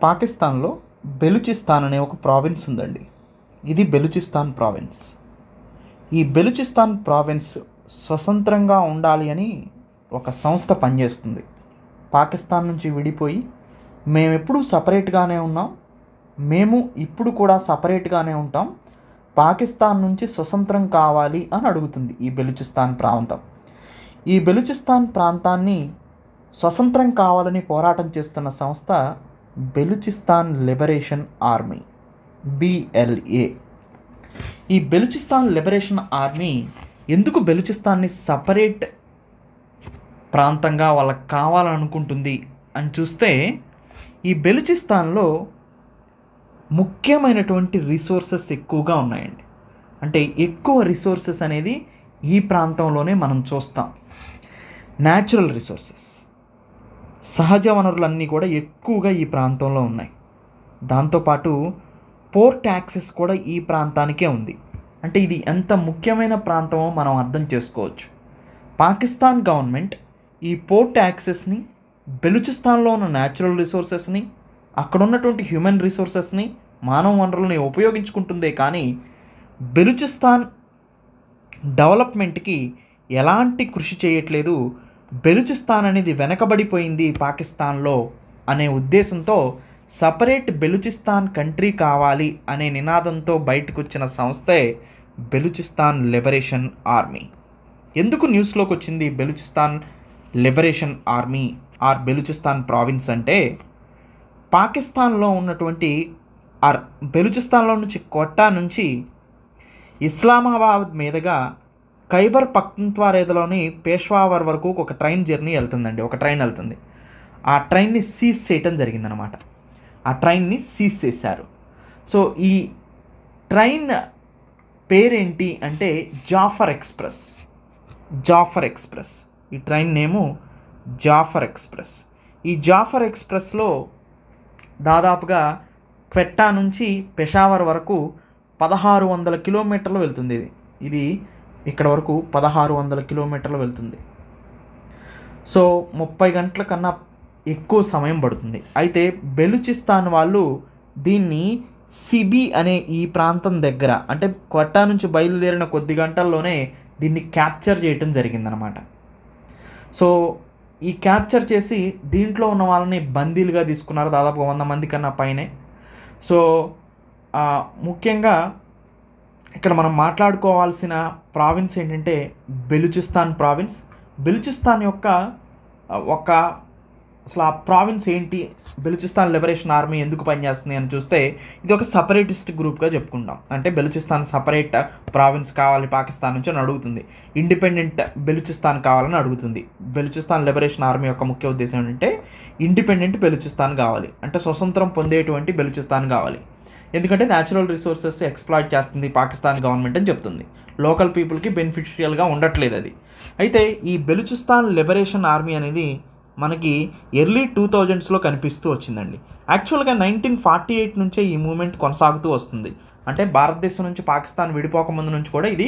పాకిస్తాన్లో బెలూచిస్తాన్ అనే ఒక ప్రావిన్స్ ఉందండి. ఇది బెలూచిస్తాన్ ప్రావిన్స్. ఈ బెలూచిస్తాన్ ప్రావిన్స్ స్వతంత్రంగా ఉండాలి అని ఒక సంస్థ పనిచేస్తుంది. పాకిస్తాన్ నుంచి విడిపోయి మేమెప్పుడు సపరేట్గానే ఉన్నాం, మేము ఇప్పుడు కూడా సపరేట్గానే ఉంటాం, పాకిస్తాన్ నుంచి స్వతంత్రం కావాలి అని అడుగుతుంది ఈ బెలూచిస్తాన్ ప్రాంతం. ఈ బెలూచిస్తాన్ ప్రాంతాన్ని స్వతంత్రం కావాలని పోరాటం చేస్తున్న సంస్థ బెలూచిస్తాన్ లిబరేషన్ ఆర్మీ, BLA. ఈ బెలూచిస్తాన్ లిబరేషన్ ఆర్మీ ఎందుకు బెలూచిస్తాన్ని సపరేట్ ప్రాంతంగా వాళ్ళకి కావాలనుకుంటుంది అని చూస్తే, ఈ బెలూచిస్తాన్లో ముఖ్యమైనటువంటి రిసోర్సెస్ ఎక్కువగా ఉన్నాయండి. అంటే ఎక్కువ రిసోర్సెస్ అనేది ఈ ప్రాంతంలోనే మనం చూస్తాం. న్యాచురల్ రిసోర్సెస్, సహజ వనరులన్నీ కూడా ఎక్కువగా ఈ ప్రాంతంలో ఉన్నాయి. దాంతోపాటు పోర్ట్ యాక్సెస్ కూడా ఈ ప్రాంతానికే ఉంది. అంటే ఇది ఎంత ముఖ్యమైన ప్రాంతమో మనం అర్థం చేసుకోవచ్చు. పాకిస్తాన్ గవర్నమెంట్ ఈ పోర్ట్ యాక్సెస్ని, బెలూచిస్తాన్లో ఉన్న న్యాచురల్ రిసోర్సెస్ని, అక్కడ ఉన్నటువంటి హ్యూమన్ రిసోర్సెస్ని, మానవ వనరులని ఉపయోగించుకుంటుందే కానీ బెలూచిస్తాన్ డెవలప్మెంట్కి ఎలాంటి కృషి చేయట్లేదు. బెలూచిస్తాన్ అనేది వెనకబడిపోయింది పాకిస్తాన్లో అనే ఉద్దేశంతో సపరేట్ బెలూచిస్తాన్ కంట్రీ కావాలి అనే నినాదంతో బయటకు వచ్చిన సంస్థే బెలూచిస్తాన్ లిబరేషన్ ఆర్మీ. ఎందుకు న్యూస్లోకి వచ్చింది Balochistan liberation army or Balochistan province అంటే, పాకిస్తాన్లో ఉన్నటువంటి బెలూచిస్తాన్లో నుంచి క్వట్టా నుంచి ఇస్లామాబాద్ మీదుగా ఖైబర్ పఖ్తుంఖ్వాలోని పేష్వావర్ వరకు ఒక ట్రైన్ జర్నీ వెళ్తుందండి. ఒక ట్రైన్ వెళ్తుంది. ఆ ట్రైన్ని సీజ్ చేయటం జరిగిందనమాట. ఆ ట్రైన్ని సీజ్ చేశారు. సో ఈ ట్రైన్ పేరేంటి అంటే జాఫర్ ఎక్స్ప్రెస్. జాఫర్ ఎక్స్ప్రెస్, ఈ ట్రైన్ నేము జాఫర్ ఎక్స్ప్రెస్. ఈ జాఫర్ ఎక్స్ప్రెస్లో దాదాపుగా క్వెట్టా నుంచి పెషావర్ వరకు 1600 కిలోమీటర్లు వెళ్తుంది. ఇది ఇక్కడ వరకు 1600 కిలోమీటర్లు వెళ్తుంది. సో 30 గంటల కన్నా ఎక్కువ సమయం పడుతుంది. అయితే బెలూచిస్తాన్ వాళ్ళు దీన్ని సిబి అనే ఈ ప్రాంతం దగ్గర, అంటే క్వట్టా నుంచి బయలుదేరిన కొద్ది గంటల్లోనే దీన్ని క్యాప్చర్ చేయటం జరిగిందనమాట. సో ఈ క్యాప్చర్ చేసి దీంట్లో ఉన్న వాళ్ళని బందీలుగా తీసుకున్నారు, దాదాపు 100 మంది కన్నా పైనే. సో ముఖ్యంగా ఇక్కడ మనం మాట్లాడుకోవాల్సిన ప్రావిన్స్ ఏంటంటే బెలూచిస్తాన్ ప్రావిన్స్. బెలూచిస్తాన్ యొక్క అసలు ఆ ప్రావిన్స్ ఏంటి, బెలూచిస్తాన్ లిబరేషన్ ఆర్మీ ఎందుకు పనిచేస్తుంది అని చూస్తే, ఇది ఒక సపరేటిస్ట్ గ్రూప్గా చెప్పుకుంటాం. అంటే బెలూచిస్తాన్ సపరేట్ ప్రావిన్స్ కావాలి పాకిస్తాన్ నుంచి అని అడుగుతుంది. ఇండిపెండెంట్ బెలూచిస్తాన్ కావాలని అడుగుతుంది. బెలూచిస్తాన్ లిబరేషన్ ఆర్మీ యొక్క ముఖ్య ఉద్దేశం ఏంటంటే ఇండిపెండెంట్ బెలూచిస్తాన్ కావాలి, అంటే స్వతంత్రం పొందేటువంటి బెలూచిస్తాన్ కావాలి. ఎందుకంటే న్యాచురల్ రిసోర్సెస్ ఎక్స్ప్లాయిట్ చేస్తుంది పాకిస్తాన్ గవర్నమెంట్ అని చెప్తుంది. లోకల్ పీపుల్కి బెనిఫిషియల్గా ఉండట్లేదు అది. అయితే ఈ బెలూచిస్తాన్ లిబరేషన్ ఆర్మీ అనేది మనకి ఎర్లీ 2000స్లో కనిపిస్తూ వచ్చిందండి. యాక్చువల్గా 1948 నుంచే ఈ మూమెంట్ కొనసాగుతూ వస్తుంది. అంటే భారతదేశం నుంచి పాకిస్తాన్ విడిపోకముందు నుంచి కూడా ఇది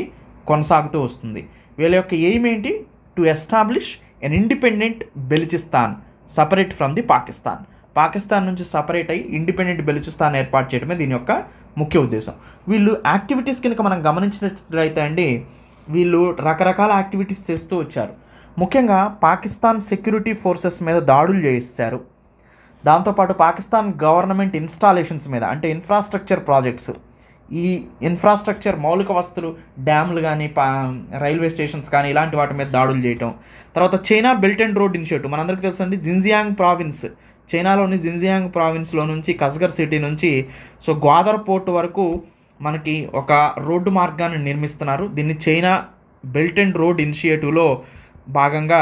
కొనసాగుతూ వస్తుంది. వీళ్ళ యొక్క ఎయిమ్ ఏంటి, to establish N independent Balochistan separate from the Pakistan. Pakistan నుంచి సపరేట్ అయ్యి ఇండిపెండెంట్ బెలూచిస్తాన్ ఏర్పాటు చేయడమే దీని యొక్క ముఖ్య ఉద్దేశం. వీళ్ళు యాక్టివిటీస్ కనుక మనం గమనించినట్లయితే అండి, వీళ్ళు రకరకాల యాక్టివిటీస్ చేస్తూ వచ్చారు. ముఖ్యంగా పాకిస్తాన్ సెక్యూరిటీ ఫోర్సెస్ మీద దాడులు చేయిస్తారు. దాంతోపాటు పాకిస్తాన్ గవర్నమెంట్ ఇన్స్టాలేషన్స్ మీద, అంటే ఇన్ఫ్రాస్ట్రక్చర్ ప్రాజెక్ట్స్, ఈ ఇన్ఫ్రాస్ట్రక్చర్ మౌలిక వస్తువులు, డ్యామ్లు కానీ రైల్వే స్టేషన్స్ కానీ ఇలాంటి వాటి మీద దాడులు చేయటం. తర్వాత China belt and road initiative, మనందరికీ తెలుసండి, జిన్జియాంగ్ ప్రావిన్స్, చైనాలోని జిన్జియాంగ్ ప్రావిన్స్లో నుంచి కస్గర్ సిటీ నుంచి సో గ్వాదర్ పోర్ట్ వరకు మనకి ఒక రోడ్డు మార్గాన్ని నిర్మిస్తున్నారు. దీన్ని చైనా బెల్ట్ అండ్ రోడ్ ఇనిషియేటివ్లో భాగంగా,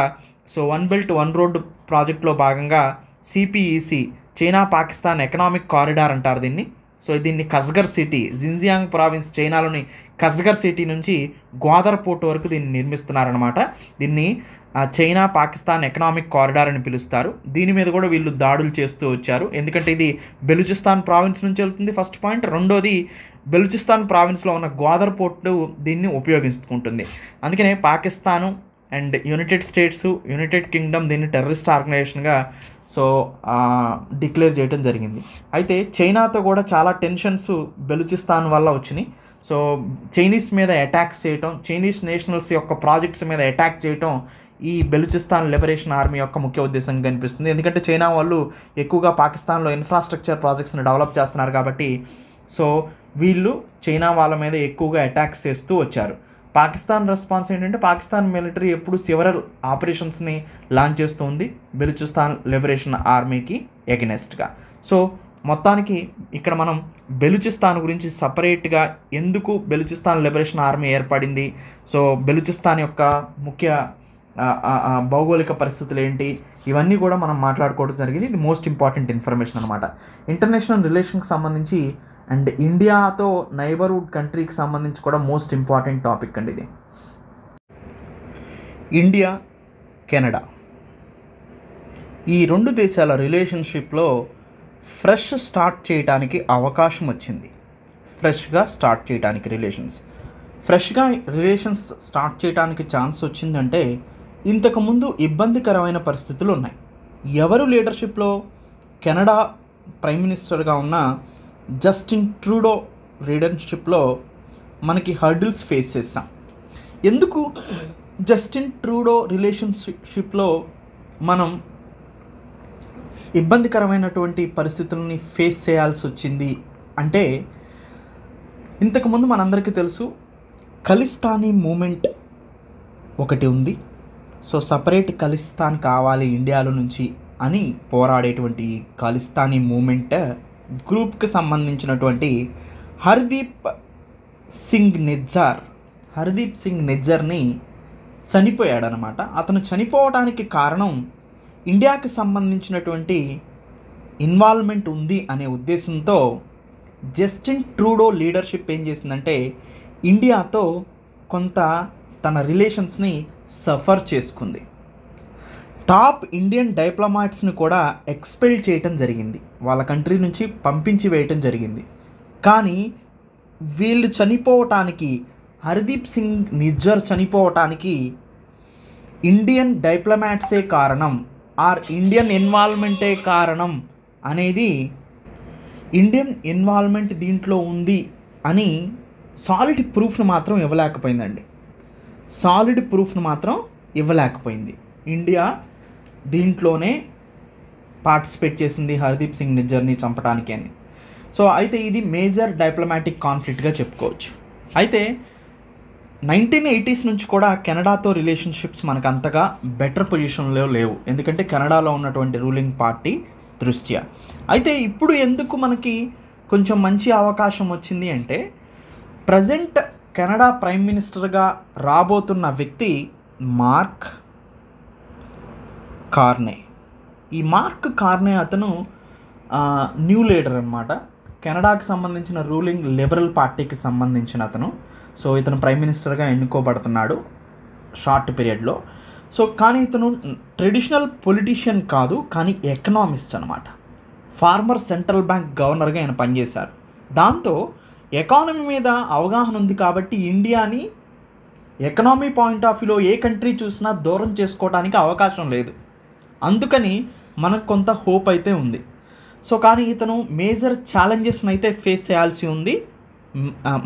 so one belt one road ప్రాజెక్ట్లో భాగంగా CPEC, China Pakistan economic corridor అంటారు దీన్ని. సో దీన్ని కస్గర్ సిటీ, జిన్జియాంగ్ ప్రావిన్స్ చైనాలోని కస్గర్ సిటీ నుంచి గ్వాదర్ పోర్ట్ వరకు దీన్ని నిర్మిస్తున్నారనమాట. దీన్ని చైనా పాకిస్తాన్ ఎకనామిక్ కారిడార్ అని పిలుస్తారు. దీని మీద కూడా వీళ్ళు దాడులు చేస్తూ వచ్చారు. ఎందుకంటే ఇది బెలూచిస్తాన్ ప్రావిన్స్ నుంచి వెళ్తుంది, ఫస్ట్ పాయింట్. రెండోది, బెలూచిస్తాన్ ప్రావిన్స్లో ఉన్న గ్వాదర్ పోర్టు దీన్ని ఉపయోగించుకుంటుంది. అందుకనే Pakistan and United states, United Kingdom దీన్ని టెర్రరిస్ట్ ఆర్గనైజేషన్గా సో డిక్లేర్ చేయడం జరిగింది. అయితే చైనాతో కూడా చాలా టెన్షన్స్ బెలూచిస్తాన్ వల్ల వచ్చినాయి. సో చైనీస్ మీద అటాక్స్ చేయటం, చైనీస్ నేషనల్స్ యొక్క ప్రాజెక్ట్స్ మీద అటాక్ చేయటం ఈ బెలూచిస్తాన్ లిబరేషన్ ఆర్మీ యొక్క ముఖ్య ఉద్దేశంగా కనిపిస్తుంది. ఎందుకంటే చైనా వాళ్ళు ఎక్కువగా పాకిస్తాన్లో ఇన్ఫ్రాస్ట్రక్చర్ ప్రాజెక్ట్స్ని డెవలప్ చేస్తున్నారు కాబట్టి సో వీళ్ళు చైనా వాళ్ళ మీద ఎక్కువగా అటాక్స్ చేస్తూ వచ్చారు. పాకిస్తాన్ రెస్పాన్స్ ఏంటంటే పాకిస్తాన్ మిలిటరీ ఎప్పుడు సివరల్ ఆపరేషన్స్ని లాంచ్ చేస్తుంది బెలూచిస్తాన్ లిబరేషన్ ఆర్మీకి ఎగనెస్ట్గా. సో మొత్తానికి ఇక్కడ మనం బెలూచిస్తాన్ గురించి సపరేట్గా ఎందుకు బెలూచిస్తాన్ లిబరేషన్ ఆర్మీ ఏర్పడింది, సో బెలూచిస్తాన్ యొక్క ముఖ్య భౌగోళిక పరిస్థితులు ఏంటి, ఇవన్నీ కూడా మనం మాట్లాడుకోవడం జరిగింది. ఇది మోస్ట్ ఇంపార్టెంట్ ఇన్ఫర్మేషన్ అనమాట. ఇంటర్నేషనల్ రిలేషన్కి సంబంధించి అండ్ ఇండియాతో నైబర్హుడ్ కంట్రీకి సంబంధించి కూడా మోస్ట్ ఇంపార్టెంట్ టాపిక్ అండి ఇది. ఇండియా, కెనడా ఈ రెండు దేశాల రిలేషన్షిప్లో ఫ్రెష్ స్టార్ట్ చేయడానికి అవకాశం వచ్చింది. ఫ్రెష్గా స్టార్ట్ చేయడానికి రిలేషన్స్ స్టార్ట్ చేయడానికి ఛాన్స్ వచ్చిందంటే ఇంతకుముందు ఇబ్బందికరమైన పరిస్థితులు ఉన్నాయి. ఎవరు లీడర్షిప్లో? కెనడా ప్రైమ్ మినిస్టర్గా ఉన్న జస్టిన్ ట్రూడో లీడర్షిప్లో మనకి హర్డిల్స్ ఫేస్ చేస్తాం. ఎందుకు జస్టిన్ ట్రూడో రిలేషన్షిప్లో మనం ఇబ్బందికరమైనటువంటి పరిస్థితులని ఫేస్ చేయాల్సి వచ్చింది అంటే ఇంతకుముందు మనందరికీ తెలుసు ఖలిస్తానీ మూమెంట్ ఒకటి ఉంది. సో సపరేట్ ఖలిస్తాన్ కావాలి ఇండియాలో నుంచి అని పోరాడేటువంటి ఖలిస్తానీ మూమెంట్ గ్రూప్కి సంబంధించినటువంటి హర్దీప్ సింగ్ నిజ్జర్ని చనిపోయాడనమాట. అతను చనిపోవడానికి కారణం ఇండియాకి సంబంధించినటువంటి ఇన్వాల్వ్మెంట్ ఉంది అనే ఉద్దేశంతో జస్టిన్ ట్రూడో లీడర్షిప్ ఏం చేసిందంటే ఇండియాతో కొంత తన రిలేషన్స్ని సఫర్ చేసుకుంది. టాప్ ఇండియన్ డిప్లొమాట్స్ని కూడా ఎక్స్పెల్ చేయటం జరిగింది, వాళ్ళ కంట్రీ నుంచి పంపించి వేయటం జరిగింది. కానీ వీళ్ళు చనిపోవటానికి, హర్దీప్ సింగ్ నిజ్జర్ చనిపోవటానికి ఇండియన్ డిప్లొమాట్సే కారణం ఆర్ ఇండియన్ ఇన్వాల్వ్మెంటే కారణం అనేది, ఇండియన్ ఇన్వాల్వ్మెంట్ దీంట్లో ఉంది అని సాలిడ్ ప్రూఫ్ను మాత్రం ఇవ్వలేకపోయింది. ఇండియా దీంట్లోనే పార్టిసిపేట్ చేసింది హర్దీప్ సింగ్ నిజ్జర్ని చంపడానికి అని. సో అయితే ఇది మేజర్ డిప్లొమాటిక్ కాన్ఫ్లిక్ట్గా చెప్పుకోవచ్చు. అయితే 1980s నుంచి కూడా కెనడాతో రిలేషన్షిప్స్ మనకు అంతగా బెటర్ పొజిషన్లో లేవు, ఎందుకంటే కెనడాలో ఉన్నటువంటి రూలింగ్ పార్టీ దృష్ట్యా. అయితే ఇప్పుడు ఎందుకు మనకి కొంచెం మంచి అవకాశం వచ్చింది అంటే ప్రజెంట్ కెనడా ప్రైమ్ మినిస్టర్గా రాబోతున్న వ్యక్తి మార్క్ కార్నే. ఈ మార్క్ కార్నే అతను న్యూ లీడర్ అన్నమాట. కెనడాకి సంబంధించిన రూలింగ్ లిబరల్ పార్టీకి సంబంధించిన అతను. సో ఇతను ప్రైమ్ మినిస్టర్గా ఎన్నుకోబడుతున్నాడు షార్ట్ పీరియడ్లో. సో కానీ ఇతను ట్రెడిషనల్ పొలిటీషియన్ కాదు, కానీ ఎకనామిస్ట్ అనమాట. ఫార్మర్ సెంట్రల్ బ్యాంక్ గవర్నర్గా ఆయన పనిచేశారు. దాంతో ఎకానమీ మీద అవగాహన ఉంది కాబట్టి ఇండియాని ఎకనామీ పాయింట్ ఆఫ్ వ్యూలో ఏ కంట్రీ చూసినా దూరం చేసుకోవడానికి అవకాశం లేదు. అందుకని మనకు కొంత హోప్ అయితే ఉంది. సో కానీ ఇతను మేజర్ ఛాలెంజెస్ని అయితే ఫేస్ చేయాల్సి ఉంది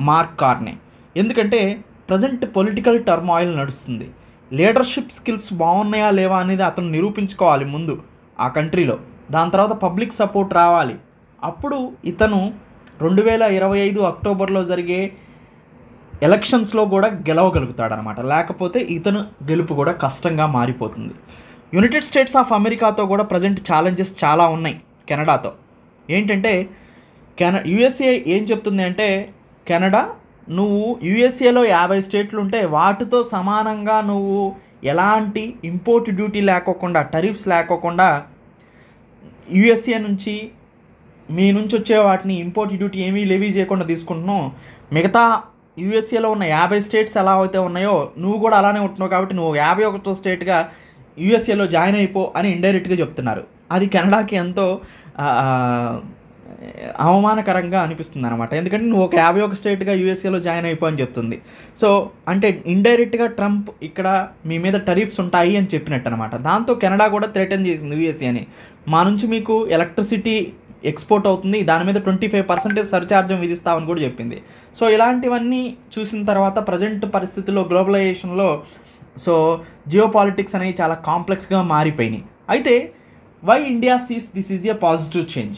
మార్క్ కార్నే. ఎందుకంటే ప్రజెంట్ పొలిటికల్ టర్మాయిల్ నడుస్తుంది. లీడర్షిప్ స్కిల్స్ బాగున్నాయా లేవా అనేది అతను నిరూపించుకోవాలి ముందు ఆ కంట్రీలో. దాని తర్వాత పబ్లిక్ సపోర్ట్ రావాలి. అప్పుడు ఇతను 2025 అక్టోబర్లో జరిగే ఎలక్షన్స్లో కూడా గెలవగలుగుతాడనమాట. లేకపోతే ఇతను గెలుపు కూడా కష్టంగా మారిపోతుంది. యునైటెడ్ స్టేట్స్ ఆఫ్ అమెరికాతో కూడా ప్రజెంట్ ఛాలెంజెస్ చాలా ఉన్నాయి కెనడాతో. ఏంటంటే యుఎస్ఏ ఏం చెప్తుంది అంటే, కెనడా నువ్వు యుఎస్ఏలో 50 స్టేట్లు ఉంటే వాటితో సమానంగా నువ్వు ఎలాంటి ఇంపోర్ట్ డ్యూటీ లేకోకుండా, టరిఫ్స్ లేకోకుండా యుఎస్ఏ నుంచి మీ నుంచి వచ్చే వాటిని ఇంపోర్ట్ డ్యూటీ ఏమీ లెవీ చేయకుండా తీసుకుంటున్నావు. మిగతా యుఎస్ఏలో ఉన్న 50 స్టేట్స్ ఎలా అయితే ఉన్నాయో నువ్వు కూడా అలానే ఉంటున్నావు, కాబట్టి నువ్వు 51వ స్టేట్గా యుఎస్ఏలో జాయిన్ అయిపో అని ఇండైరెక్ట్గా చెప్తున్నారు. అది కెనడాకి ఎంతో అవమానకరంగా అనిపిస్తుంది అనమాట. ఎందుకంటే నువ్వు ఒక 51 స్టేట్గా యూఎస్ఏలో జాయిన్ అయిపో అని చెప్తుంది. సో అంటే ఇండైరెక్ట్గా ట్రంప్ ఇక్కడ మీ మీద టరిఫ్స్ ఉంటాయి అని చెప్పినట్టు అనమాట. దాంతో కెనడా కూడా థ్రెటన్ చేసింది యూఎస్ఏ అని, మా నుంచి మీకు ఎలక్ట్రిసిటీ ఎక్స్పోర్ట్ అవుతుంది, దాని మీద 25% సర్చార్జం విధిస్తామని కూడా చెప్పింది. సో ఇలాంటివన్నీ చూసిన తర్వాత ప్రజెంట్ పరిస్థితుల్లో గ్లోబలైజేషన్లో సో జియో పాలిటిక్స్ అనేవి చాలా కాంప్లెక్స్గా మారిపోయినాయి. అయితే why India sees this is a positive change?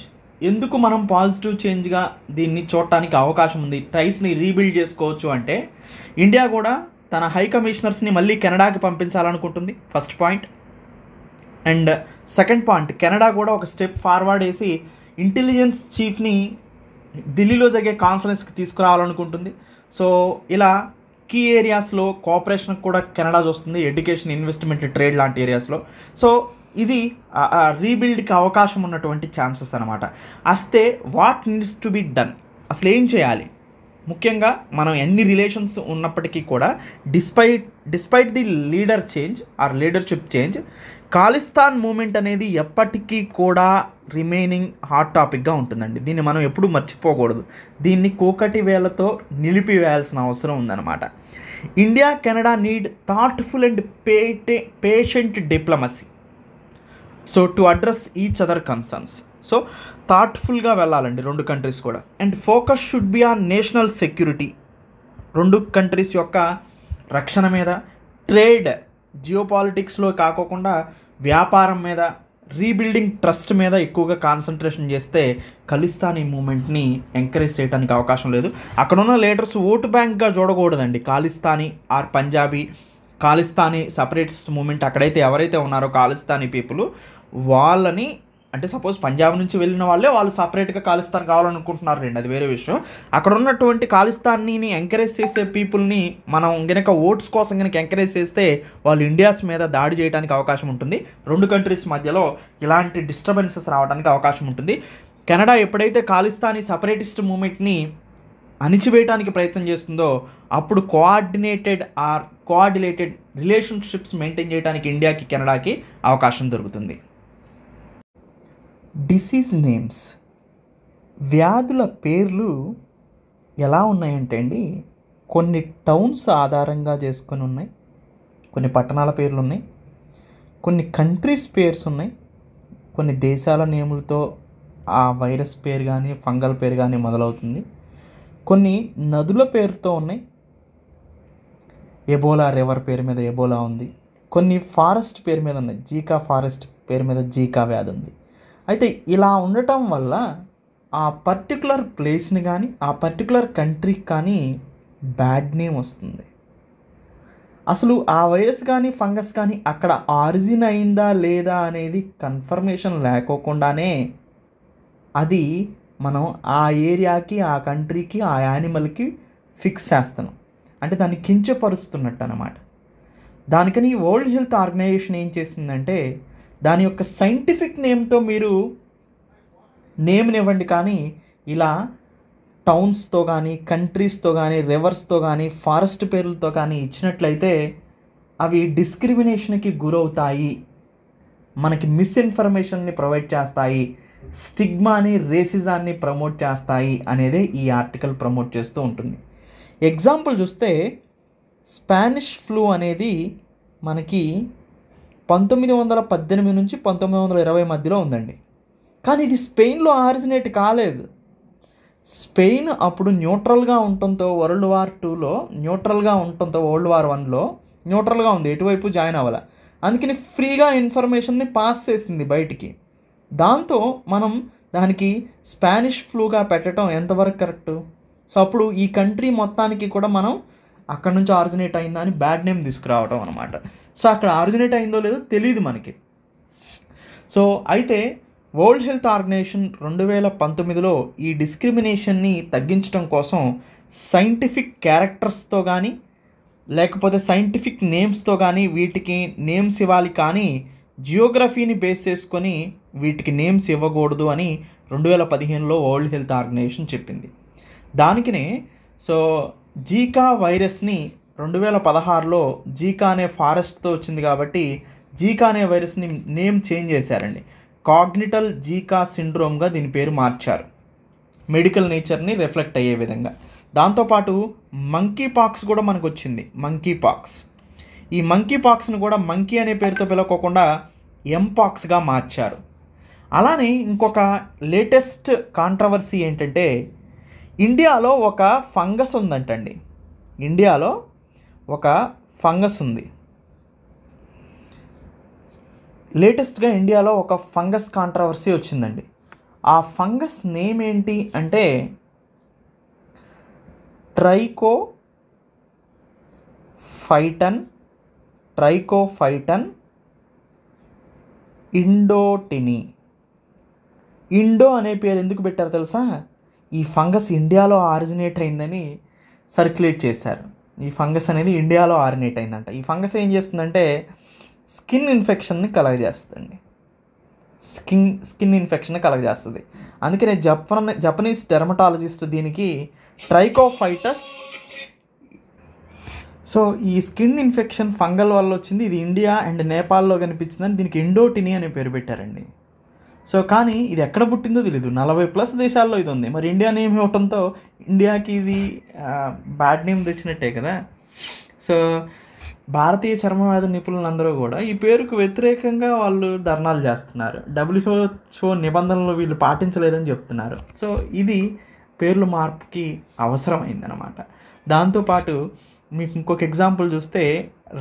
ఎందుకు మనం పాజిటివ్ చేంజ్గా దీన్ని చూడటానికి అవకాశం ఉంది, టైస్ని రీబిల్డ్ చేసుకోవచ్చు అంటే, ఇండియా కూడా తన హై కమిషనర్స్ని మళ్ళీ కెనడాకి పంపించాలనుకుంటుంది, first point. And second point, Canada కూడా ఒక స్టెప్ ఫార్వర్డ్ వేసి ఇంటెలిజెన్స్ చీఫ్ని ఢిల్లీలో జరిగే కాన్ఫరెన్స్కి తీసుకురావాలనుకుంటుంది. సో ఇలా కీ ఏరియాస్లో కోఆపరేషన్ కూడా కెనడా చూస్తుంది, ఎడ్యుకేషన్, ఇన్వెస్ట్మెంట్, ట్రేడ్ లాంటి ఏరియాస్లో. సో ఇది రీబిల్డ్కి అవకాశం ఉన్నటువంటి ఛాన్సెస్ అనమాట. అస్తే what needs to be done, అసలు ఏం చేయాలి? ముఖ్యంగా మనం ఎన్ని రిలేషన్స్ ఉన్నప్పటికీ కూడా despite the leader change or leadership change, Khalistan movement అనేది ఎప్పటికీ కూడా రిమైనింగ్ హాట్ టాపిక్గా ఉంటుందండి. దీన్ని మనం ఎప్పుడూ మర్చిపోకూడదు. దీన్ని కోకటి వేలతో నిలిపివేయాల్సిన అవసరం ఉందన్నమాట. India Canada need thoughtful and patient diplomacy so to address each other concerns. So థాట్ఫుల్గా వెళ్ళాలండి రెండు కంట్రీస్ కూడా. And focus should be on national security, రెండు కంట్రీస్ యొక్క రక్షణ మీద, ట్రేడ్, జియో పాలిటిక్స్లో కాకోకుండా వ్యాపారం మీద, రీబిల్డింగ్ ట్రస్ట్ మీద ఎక్కువగా కాన్సన్ట్రేషన్ చేస్తే ఖలిస్తానీ మూమెంట్ని ఎంకరేజ్ చేయడానికి అవకాశం లేదు. అక్కడున్న లీడర్స్ ఓటు బ్యాంక్గా చూడకూడదండి. Khalistani or Punjabi, Khalistani separatist movement అక్కడైతే ఎవరైతే ఉన్నారో ఖాలిస్తానీ పీపుల్, వాళ్ళని అంటే సపోజ్ పంజాబ్ నుంచి వెళ్ళిన వాళ్ళే వాళ్ళు సపరేట్గా ఖాలిస్తాన్ కావాలనుకుంటున్నారు రండి, అది వేరే విషయం. అక్కడ ఉన్నటువంటి ఖాలిస్తాన్ని ఎంకరేజ్ చేసే పీపుల్ని మనం గనక ఓట్స్ కోసం కనుక ఎంకరేజ్ చేస్తే వాళ్ళు ఇండియాస్ మీద దాడి చేయడానికి అవకాశం ఉంటుంది. రెండు కంట్రీస్ మధ్యలో ఇలాంటి డిస్టర్బెన్సెస్ రావడానికి అవకాశం ఉంటుంది. కెనడా ఎప్పుడైతే ఖాలిస్తానీ సపరేటిస్ట్ మూమెంట్ని అణిచివేయడానికి ప్రయత్నం చేస్తుందో అప్పుడు కోఆర్డినేటెడ్ రిలేషన్షిప్స్ మెయింటైన్ చేయడానికి ఇండియాకి కెనడాకి అవకాశం దొరుకుతుంది. డిసీజ్ నేమ్స్, వ్యాధుల పేర్లు ఎలా ఉన్నాయంటే అండి, కొన్ని టౌన్స్ ఆధారంగా చేసుకొని ఉన్నాయి, కొన్ని పట్టణాల పేర్లు ఉన్నాయి, కొన్ని కంట్రీస్ పేర్స్ ఉన్నాయి, కొన్ని దేశాల నేములతో ఆ వైరస్ పేరు కానీ ఫంగల్ పేరు కానీ మొదలవుతుంది, కొన్ని నదుల పేరుతో ఉన్నాయి, ఎబోలా రివర్ పేరు మీద ఎబోలా ఉంది, కొన్ని ఫారెస్ట్ పేరు మీద ఉన్నాయి, జీకా ఫారెస్ట్ పేరు మీద జీకా వ్యాధి ఉంది. అయితే ఇలా ఉండటం వల్ల ఆ పర్టికులర్ ప్లేస్ని కానీ ఆ పర్టికులర్ కంట్రీకి కానీ బ్యాడ్ నేమ్ వస్తుంది. అసలు ఆ వైరస్ కానీ ఫంగస్ కానీ అక్కడ ఆరిజిన్ అయిందా లేదా అనేది కన్ఫర్మేషన్ లేకోకుండానే అది మనం ఆ ఏరియాకి, ఆ కంట్రీకి, ఆ యానిమల్కి ఫిక్స్ చేస్తున్నాం, అంటే దాన్ని కించపరుస్తున్నట్టు అన్నమాట. దానికని వరల్డ్ హెల్త్ ఆర్గనైజేషన్ ఏం చేసిందంటే దాని యొక్క సైంటిఫిక్ నేమ్తో మీరు నేమ్నివ్వండి, కానీ ఇలా టౌన్స్తో కానీ కంట్రీస్తో కానీ రివర్స్తో కానీ ఫారెస్ట్ పేర్లతో కానీ ఇచ్చినట్లయితే అవి డిస్క్రిమినేషన్కి గురవుతాయి, మనకి మిస్ఇన్ఫర్మేషన్ని ప్రొవైడ్ చేస్తాయి, స్టిగ్మాని, రేసిజాన్ని ప్రమోట్ చేస్తాయి అనేదే ఈ ఆర్టికల్ ప్రమోట్ చేస్తూ ఉంటుంది. ఎగ్జాంపుల్ చూస్తే స్పానిష్ ఫ్లూ అనేది మనకి 1918 నుంచి 1920 మధ్యలో ఉందండి. కానీ ఇది స్పెయిన్లో ఆరిజినేట్ కాలేదు. స్పెయిన్ అప్పుడు న్యూట్రల్గా ఉండటంతో వరల్డ్ వార్ 2లో న్యూట్రల్గా ఉండటంతో వరల్డ్ వార్ 1లో న్యూట్రల్గా ఉంది, ఎటువైపు జాయిన్ అవ్వాలి. అందుకని ఫ్రీగా ఇన్ఫర్మేషన్ని పాస్ చేసింది బయటికి. దాంతో మనం దానికి స్పానిష్ ఫ్లూగా పెట్టడం ఎంతవరకు కరెక్టు? సో అప్పుడు ఈ కంట్రీ మొత్తానికి కూడా మనం అక్కడ నుంచి ఆరిజినేట్ అయిందా అని బ్యాడ్ నేమ్ తీసుకురావడం అనమాట. సో అక్కడ ఆరిజినేట్ అయిందో లేదో తెలియదు మనకి. సో అయితే వరల్డ్ హెల్త్ ఆర్గనైజేషన్ 2019లో ఈ డిస్క్రిమినేషన్ని తగ్గించడం కోసం సైంటిఫిక్ క్యారెక్టర్స్తో కానీ లేకపోతే సైంటిఫిక్ నేమ్స్తో కానీ వీటికి నేమ్స్ ఇవ్వాలి, కానీ జియోగ్రఫీని బేస్ చేసుకొని వీటికి నేమ్స్ ఇవ్వకూడదు అని 2015లో వరల్డ్ హెల్త్ ఆర్గనైజేషన్ చెప్పింది. దానికినే సో జీకా వైరస్ని 2016లో జీకా అనే ఫారెస్ట్తో వచ్చింది కాబట్టి జీకా అనే వైరస్ని నేమ్ చేంజ్ చేశారండి. కాగ్నిటల్ జీకా సిండ్రోమ్గా దీని పేరు మార్చారు. మెడికల్ నేచర్ని రిఫ్లెక్ట్ అయ్యే విధంగా. దాంతోపాటు మంకీ పాక్స్ కూడా మనకు వచ్చింది. మంకీ పాక్స్, ఈ మంకీ పాక్స్ని కూడా మంకీ అనే పేరుతో పిలవకోకుండా ఎంపాక్స్గా మార్చారు. అలానే ఇంకొక లేటెస్ట్ కాంట్రవర్సీ ఏంటంటే ఇండియాలో ఒక ఫంగస్ ఉందంటండి. ఇండియాలో ఒక ఫంగస్ ఉంది. లేటెస్ట్గా ఇండియాలో ఒక ఫంగస్ కాంట్రవర్సీ వచ్చిందండి. ఆ ఫంగస్ నేమ్ ఏంటి అంటే ట్రైకోఫైటన్ ఇండోటిని. ఇండో అనే పేరు ఎందుకు పెట్టారో తెలుసా? ఈ ఫంగస్ ఇండియాలో ఆరిజినేట్ అయిందని సర్క్యులేట్ చేశారు. ఈ ఫంగస్ అనేది ఇండియాలో ఆరిజినేట్ అయిందంట. ఈ ఫంగస్ ఏం చేస్తుందంటే స్కిన్ ఇన్ఫెక్షన్ని కలగజేస్తుంది. స్కిన్ ఇన్ఫెక్షన్ కలగజేస్తుంది. అందుకనే జపనీస్ డెర్మటాలజిస్ట్ దీనికి ట్రైకోఫైటస్. సో ఈ స్కిన్ ఇన్ఫెక్షన్ ఫంగల్ వల్ల వచ్చింది, ఇది ఇండియా అండ్ నేపాల్లో కనిపించిందని దీనికి ఇండోటిని అనే పేరు పెట్టారండి. సో కానీ ఇది ఎక్కడ పుట్టిందో తెలీదు. 40+ దేశాల్లో ఇది ఉంది. మరి ఇండియా నేమ్ ఇవ్వడంతో ఇండియాకి ఇది బ్యాడ్ నేమ్ తెచ్చినట్టే కదా. సో భారతీయ చర్మవ్యాధి నిపుణులందరూ కూడా ఈ పేరుకు వ్యతిరేకంగా వాళ్ళు ధర్నాలు చేస్తున్నారు. WHO నిబంధనలు వీళ్ళు పాటించలేదని చెప్తున్నారు. సో ఇది పేర్ల మార్పుకి అవసరమైందనమాట. దాంతోపాటు మీకు ఇంకొక ఎగ్జాంపుల్ చూస్తే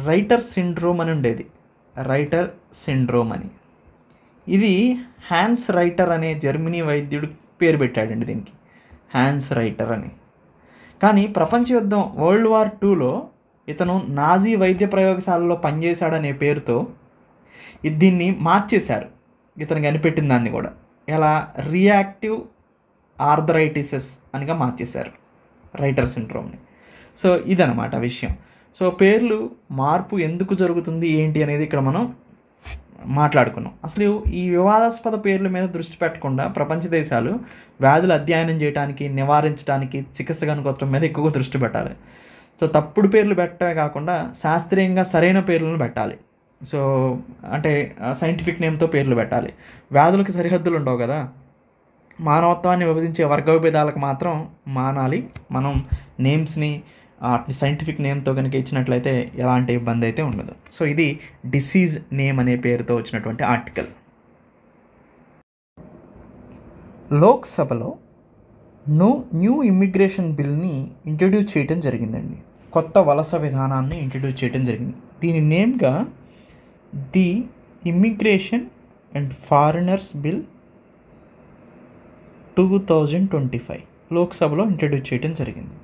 రైటర్ సిండ్రోమ్ అని ఉండేది. రైటర్ సిండ్రోమ్ అని, ఇది హ్యాన్స్ రైటర్ అనే జర్మనీ వైద్యుడు పేరు పెట్టాడండి దీనికి, హ్యాన్స్ రైటర్ అని. కానీ ప్రపంచ యుద్ధం World War IIలో ఇతను నాజీ వైద్య ప్రయోగశాలలో పనిచేశాడనే పేరుతో దీన్ని మార్చేశారు. ఇతను కనిపెట్టిన దాన్ని కూడా ఎలా రియాక్టివ్ ఆర్థరైటిసెస్ అనిగా మార్చేశారు రైటర్ సిండ్రోమ్ని. సో ఇదనమాట విషయం. సో పేర్లు మార్పు ఎందుకు జరుగుతుంది ఏంటి అనేది ఇక్కడ మనం మాట్లాడుకున్నాం. అసలు ఈ వివాదాస్పద పేర్ల మీద దృష్టి పెట్టకుండా ప్రపంచ దేశాలు వ్యాధులు అధ్యయనం చేయడానికి, నివారించడానికి, చికిత్స కనుగొనడం మీద ఎక్కువగా దృష్టి పెట్టాలి. సో తప్పుడు పేర్లు పెట్టడమే కాకుండా శాస్త్రీయంగా సరైన పేర్లను పెట్టాలి. సో అంటే సైంటిఫిక్ నేమ్తో పేర్లు పెట్టాలి. వ్యాధులకు సరిహద్దులు ఉండవు కదా. మానవత్వాన్ని విభజించే వర్గ విభేదాలకు మాత్రం మానాలి. మనం నేమ్స్ని సైంటిఫిక్ నేమ్తో కనుక ఇచ్చినట్లయితే ఎలాంటి ఇబ్బంది అయితే ఉండదు. సో ఇది డిసీజ్ నేమ్ అనే పేరుతో వచ్చినటువంటి ఆర్టికల్. లోక్సభలో న్యూ ఇమ్మిగ్రేషన్ బిల్ని ఇంట్రడ్యూస్ చేయడం జరిగిందండి. కొత్త వలస విధానాన్ని ఇంట్రడ్యూస్ చేయడం జరిగింది. దీని నేమ్గా the immigration and foreigners bill 2025 లోక్సభలో ఇంట్రడ్యూస్ చేయడం జరిగింది.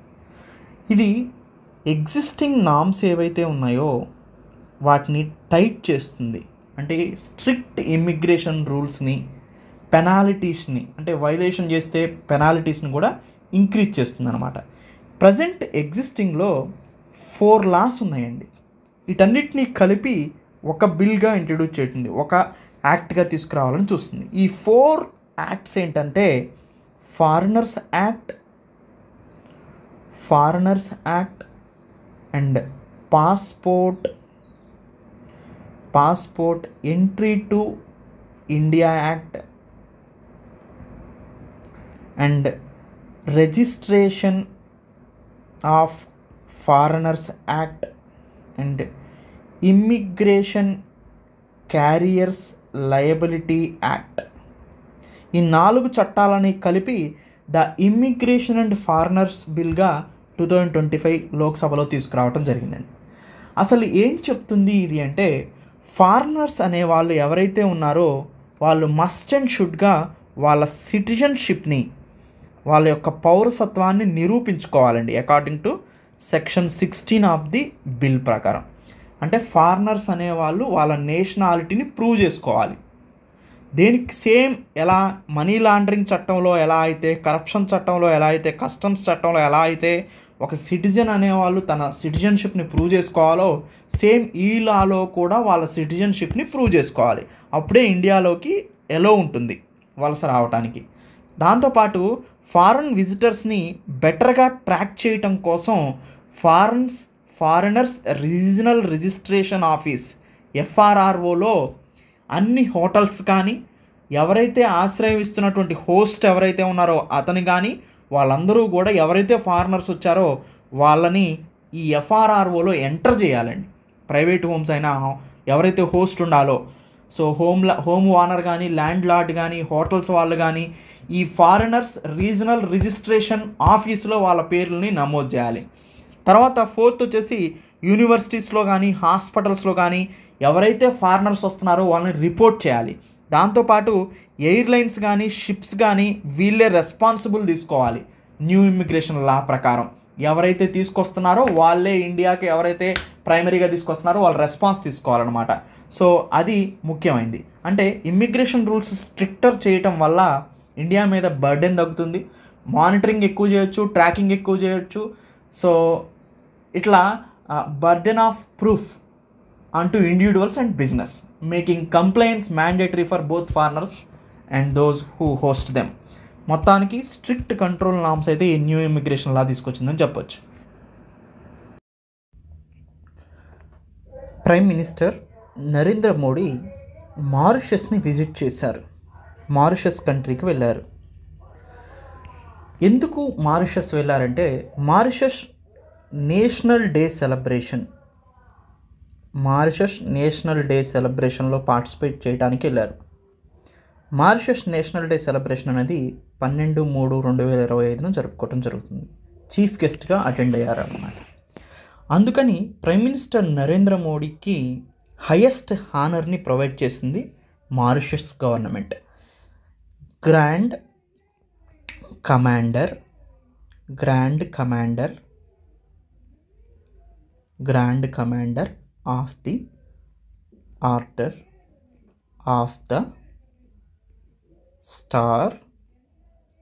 ఇది ఎగ్జిస్టింగ్ నామ్స్ ఏవైతే ఉన్నాయో వాటిని టైట్ చేస్తుంది. అంటే స్ట్రిక్ట్ ఇమ్మిగ్రేషన్ రూల్స్ని, పెనాల్టీస్ని, అంటే వైలేషన్ చేస్తే పెనాల్టీస్ని కూడా ఇంక్రీజ్ చేస్తుంది అనమాట. ప్రజెంట్ ఎగ్జిస్టింగ్లో 4 లాస్ ఉన్నాయండి. వీటన్నిటిని కలిపి ఒక బిల్గా ఇంట్రడ్యూస్ చేస్తుంది, ఒక యాక్ట్గా తీసుకురావాలని చూస్తుంది. ఈ 4 యాక్ట్స్ ఏంటంటే foreigners act and passport entry to India act and registration of foreigners act and immigration carriers liability act. ఈ 4 చట్టాలని కలిపి ద ఇమ్మిగ్రేషన్ అండ్ ఫారినర్స్ బిల్గా 2025 లోక్సభలో తీసుకురావడం జరిగిందండి. అసలు ఏం చెప్తుంది ఇది అంటే ఫారినర్స్ అనే వాళ్ళు ఎవరైతే ఉన్నారో వాళ్ళు మస్ట్ అండ్ షుడ్గా వాళ్ళ సిటిజన్షిప్ని, వాళ్ళ యొక్క పౌరసత్వాన్ని నిరూపించుకోవాలండి according to section 16 of the bill ప్రకారం. అంటే ఫారినర్స్ అనేవాళ్ళు వాళ్ళ నేషనాలిటీని ప్రూవ్ చేసుకోవాలి. దేనికి సేమ్ ఎలా మనీ లాండరింగ్ చట్టంలో ఎలా అయితే, కరప్షన్ చట్టంలో ఎలా అయితే, కస్టమ్స్ చట్టంలో ఎలా అయితే ఒక సిటిజన్ అనేవాళ్ళు తన సిటిజన్షిప్ని ప్రూవ్ చేసుకోవాలో సేమ్ ఈ లాలో కూడా వాళ్ళ సిటిజన్షిప్ని ప్రూవ్ చేసుకోవాలి. అప్పుడే ఇండియాలోకి ఎలో ఉంటుంది వలస రావడానికి. దాంతోపాటు ఫారెన్ విజిటర్స్ని బెటర్గా ట్రాక్ చేయటం కోసం ఫారినర్స్ రీజనల్ రిజిస్ట్రేషన్ ఆఫీస్ FRROలో అన్ని హోటల్స్ కానీ ఎవరైతే ఆశ్రయం ఇస్తున్నటువంటి హోస్ట్ ఎవరైతే ఉన్నారో అతను కానీ వాళ్ళందరూ కూడా ఎవరైతే ఫారినర్స్ వచ్చారో వాళ్ళని ఈ ఎఫ్ఆర్ఆర్ఓలో ఎంటర్ చేయాలండి. ప్రైవేట్ హోమ్స్ అయినా ఎవరైతే హోస్ట్ ఉండాలో, సో హోమ్ ఓనర్ కానీ, ల్యాండ్ లార్డ్ కానీ, హోటల్స్ వాళ్ళు కానీ ఈ ఫారినర్స్ రీజనల్ రిజిస్ట్రేషన్ ఆఫీస్లో వాళ్ళ పేర్లని నమోదు చేయాలి. తర్వాత 4th వచ్చేసి యూనివర్సిటీస్లో కానీ, హాస్పిటల్స్లో కానీ ఎవరైతే ఫారినర్స్ వస్తున్నారో వాళ్ళని రిపోర్ట్ చేయాలి. దాంతోపాటు ఎయిర్లైన్స్ కానీ, షిప్స్ కానీ వీళ్ళే రెస్పాన్సిబుల్ తీసుకోవాలి. న్యూ ఇమ్మిగ్రేషన్ లా ప్రకారం ఎవరైతే తీసుకొస్తున్నారో వాళ్ళే ఇండియాకి ఎవరైతే ప్రైమరీగా తీసుకొస్తున్నారో వాళ్ళు రెస్పాన్స్ తీసుకోవాలన్నమాట. సో అది ముఖ్యమైనది. అంటే ఇమ్మిగ్రేషన్ రూల్స్ స్ట్రిక్టర్ చేయటం వల్ల ఇండియా మీద బర్డెన్ తగ్గుతుంది, మానిటరింగ్ ఎక్కువ చేయొచ్చు, ట్రాకింగ్ ఎక్కువ చేయొచ్చు. సో ఇట్లా బర్డెన్ ఆఫ్ ప్రూఫ్ అంటూ individuals and business, making complaints mandatory for both foreigners and those who host them. మొత్తానికి స్ట్రిక్ట్ కంట్రోల్ నామ్స్ అయితే ఈ న్యూ ఇమిగ్రేషన్ లా తీసుకొచ్చిందని చెప్పొచ్చు. ప్రైమ్ మినిస్టర్ నరేంద్ర మోడీ మారిషస్ని విజిట్ చేశారు. మారిషస్ కంట్రీకి వెళ్ళారు. ఎందుకు మారిషస్ వెళ్ళారంటే మారిషస్ నేషనల్ డే సెలబ్రేషన్లో పార్టిసిపేట్ చేయడానికి వెళ్ళారు. మారిషస్ నేషనల్ డే సెలబ్రేషన్ అనేది 12/3/2025 జరుపుకోవడం జరుగుతుంది. చీఫ్ గెస్ట్గా అటెండ్ అయ్యారు అన్నమాట. అందుకని ప్రైమ్ మినిస్టర్ నరేంద్ర మోడీకి హైయెస్ట్ హానర్ని ప్రొవైడ్ చేసింది Mauritius government. Grand commander of the order of the star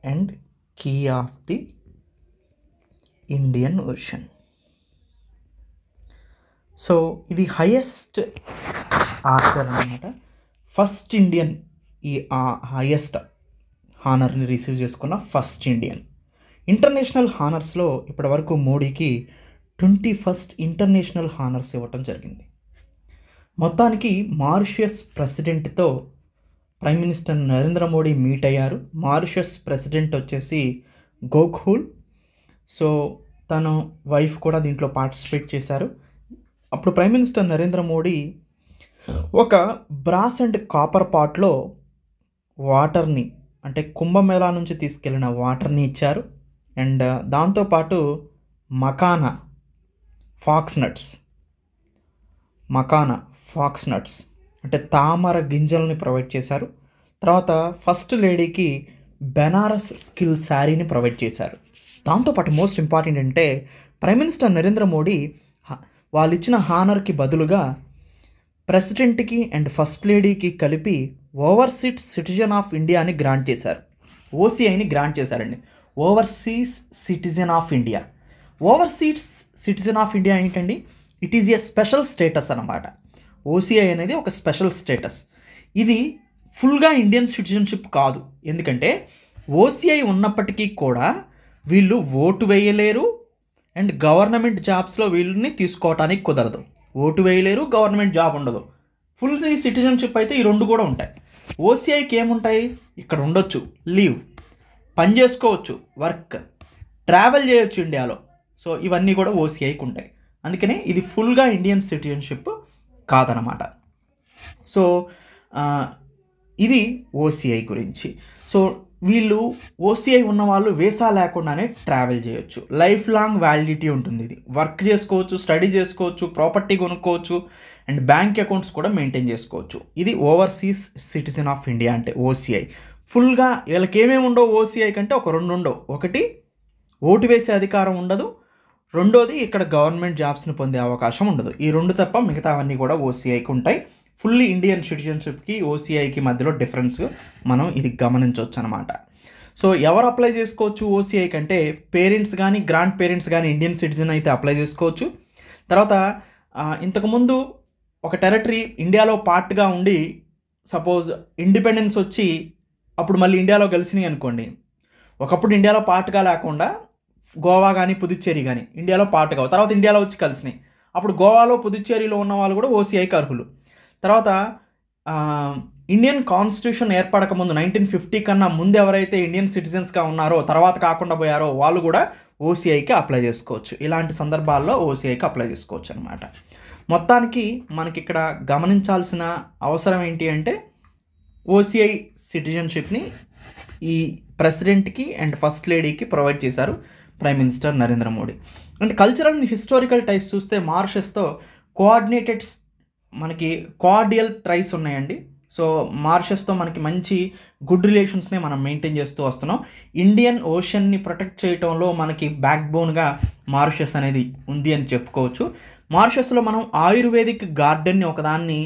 and key of the Indian Ocean. So ఇది హైయెస్ట్ ఆర్డర్ అన్నమాట. ఫస్ట్ ఇండియన్ ఈ హైయెస్ట్ హానర్ని రిసీవ్ చేసుకున్న ఫస్ట్ ఇండియన్. ఇంటర్నేషనల్ హానర్స్లో ఇప్పటివరకు మోడీకి 21st ఇంటర్నేషనల్ హానర్స్ ఇవ్వటం జరిగింది. మొత్తానికి మారిషస్ ప్రెసిడెంట్తో prime minister Narendra Modi meet అయ్యారు. మారిషస్ ప్రెసిడెంట్ వచ్చేసి గోఖూల్. సో తను వైఫ్ కూడా దీంట్లో పార్టిసిపేట్ చేశారు. అప్పుడు ప్రైమ్ మినిస్టర్ నరేంద్ర మోడీ ఒక బ్రాస్ అండ్ కాపర్ పాట్లో వాటర్ని, అంటే కుంభమేళా నుంచి తీసుకెళ్ళిన వాటర్ని ఇచ్చారు. అండ్ దాంతోపాటు మకానా ఫాక్స్ నట్స్ అంటే తామర గింజల్ని ప్రొవైడ్ చేశారు. తర్వాత ఫస్ట్ లేడీకి బెనారస్ స్కిల్ శారీని ప్రొవైడ్ చేశారు. దాంతోపాటు మోస్ట్ ఇంపార్టెంట్ అంటే ప్రైమ్ మినిస్టర్ నరేంద్ర మోడీ వాళ్ళు ఇచ్చిన హానర్కి బదులుగా ప్రెసిడెంట్కి అండ్ ఫస్ట్ లేడీకి కలిపి ఓవర్సీస్ సిటిజన్ ఆఫ్ ఇండియాని గ్రాంట్ చేశారు. ఓసీఐని గ్రాంట్ చేశారండి. Overseas citizen of India. Overseas citizen of India ఏంటండి? It is a special status అన్నమాట. ఓసీఐ అనేది ఒక స్పెషల్ స్టేటస్. ఇది ఫుల్గా ఇండియన్ సిటిజన్షిప్ కాదు. ఎందుకంటే ఓసీఐ ఉన్నప్పటికీ కూడా వీళ్ళు ఓటు వేయలేరు అండ్ గవర్నమెంట్ జాబ్స్లో వీళ్ళని తీసుకోవటానికి కుదరదు. ఓటు వేయలేరు, గవర్నమెంట్ జాబ్ ఉండదు. ఫుల్ సిటిజన్షిప్ అయితే ఈ రెండు కూడా ఉంటాయి. ఓసీఐకి ఏముంటాయి? ఇక్కడ ఉండొచ్చు, లీవ్, పని చేసుకోవచ్చు, వర్క్, ట్రావెల్ చేయొచ్చు ఇండియాలో. సో ఇవన్నీ కూడా ఓసీఐకి ఉంటాయి. అందుకనే ఇది ఫుల్గా ఇండియన్ సిటిజన్షిప్ కాదనమాట. సో ఇది ఓసీఐ గురించి. సో వీళ్ళు ఓసీఐ ఉన్న వాళ్ళు వీసా లేకుండానే ట్రావెల్ చేయొచ్చు. లైఫ్ లాంగ్ వ్యాలిడిటీ ఉంటుంది. ఇది వర్క్ చేసుకోవచ్చు, స్టడీ చేసుకోవచ్చు, ప్రాపర్టీ కొనుక్కోవచ్చు అండ్ బ్యాంక్ అకౌంట్స్ కూడా మెయింటైన్ చేసుకోవచ్చు. ఇది ఓవర్సీస్ సిటిజన్ ఆఫ్ ఇండియా అంటే ఓసీఐ. ఫుల్గా వీళ్ళకి ఏమేమి ఉండవు ఓసీఐ కంటే ఒక రెండు ఉండవు. ఒకటి, ఓటు వేసే అధికారం ఉండదు. రెండోది, ఇక్కడ గవర్నమెంట్ జాబ్స్ని పొందే అవకాశం ఉండదు. ఈ రెండు తప్ప మిగతావన్నీ కూడా ఓసీఐకి ఉంటాయి. ఫుల్లీ ఇండియన్ సిటిజన్షిప్కి ఓసీఐకి మధ్యలో డిఫరెన్స్ మనం ఇది గమనించవచ్చు అనమాట. సో ఎవరు అప్లై చేసుకోవచ్చు ఓసీఐ కంటే పేరెంట్స్ కానీ, గ్రాండ్ పేరెంట్స్ కానీ ఇండియన్ సిటిజన్ అయితే అప్లై చేసుకోవచ్చు. తర్వాత ఇంతకుముందు ఒక టెరిటరీ ఇండియాలో పార్ట్గా ఉండి సపోజ్ ఇండిపెండెన్స్ వచ్చి అప్పుడు మళ్ళీ ఇండియాలో కలిసినాయి అనుకోండి. ఒకప్పుడు ఇండియాలో పార్ట్గా లేకుండా గోవా కానీ పుదుచ్చేరి కానీ ఇండియాలో పార్ట్గా తర్వాత ఇండియాలో వచ్చి కలిసినాయి. అప్పుడు గోవాలో పుదుచ్చేరిలో ఉన్న వాళ్ళు కూడా ఓసీఐకి అర్హులు. తర్వాత ఇండియన్ కాన్స్టిట్యూషన్ ఏర్పడక ముందు 1950 కన్నా ముందు ఎవరైతే ఇండియన్ సిటిజన్స్గా ఉన్నారో తర్వాత కాకుండా పోయారో వాళ్ళు కూడా ఓసీఐకి అప్లై చేసుకోవచ్చు. ఇలాంటి సందర్భాల్లో ఓసీఐకి అప్లై చేసుకోవచ్చు అనమాట. మొత్తానికి మనకి ఇక్కడ గమనించాల్సిన అవసరం ఏంటి అంటే ఓసీఐ సిటిజన్షిప్ని ఈ ప్రెసిడెంట్కి అండ్ ఫస్ట్ లేడీకి ప్రొవైడ్ చేశారు ప్రైమ్ మినిస్టర్ నరేంద్ర మోడీ. అంటే కల్చరల్ అండ్ హిస్టారికల్ టైస్ చూస్తే మారిషస్తో మనకి కోఆర్డియల్ ట్రైస్ ఉన్నాయండి. సో మారిషస్తో మనకి మంచి గుడ్ రిలేషన్స్ని మనం మెయింటైన్ చేస్తూ వస్తున్నాం. ఇండియన్ ఓషన్ని ప్రొటెక్ట్ చేయడంలో మనకి బ్యాక్ బోన్గా మారిషస్ అనేది ఉంది అని చెప్పుకోవచ్చు. మారిషస్లో మనం ఆయుర్వేదిక్ గార్డెన్ని ఒకదాన్ని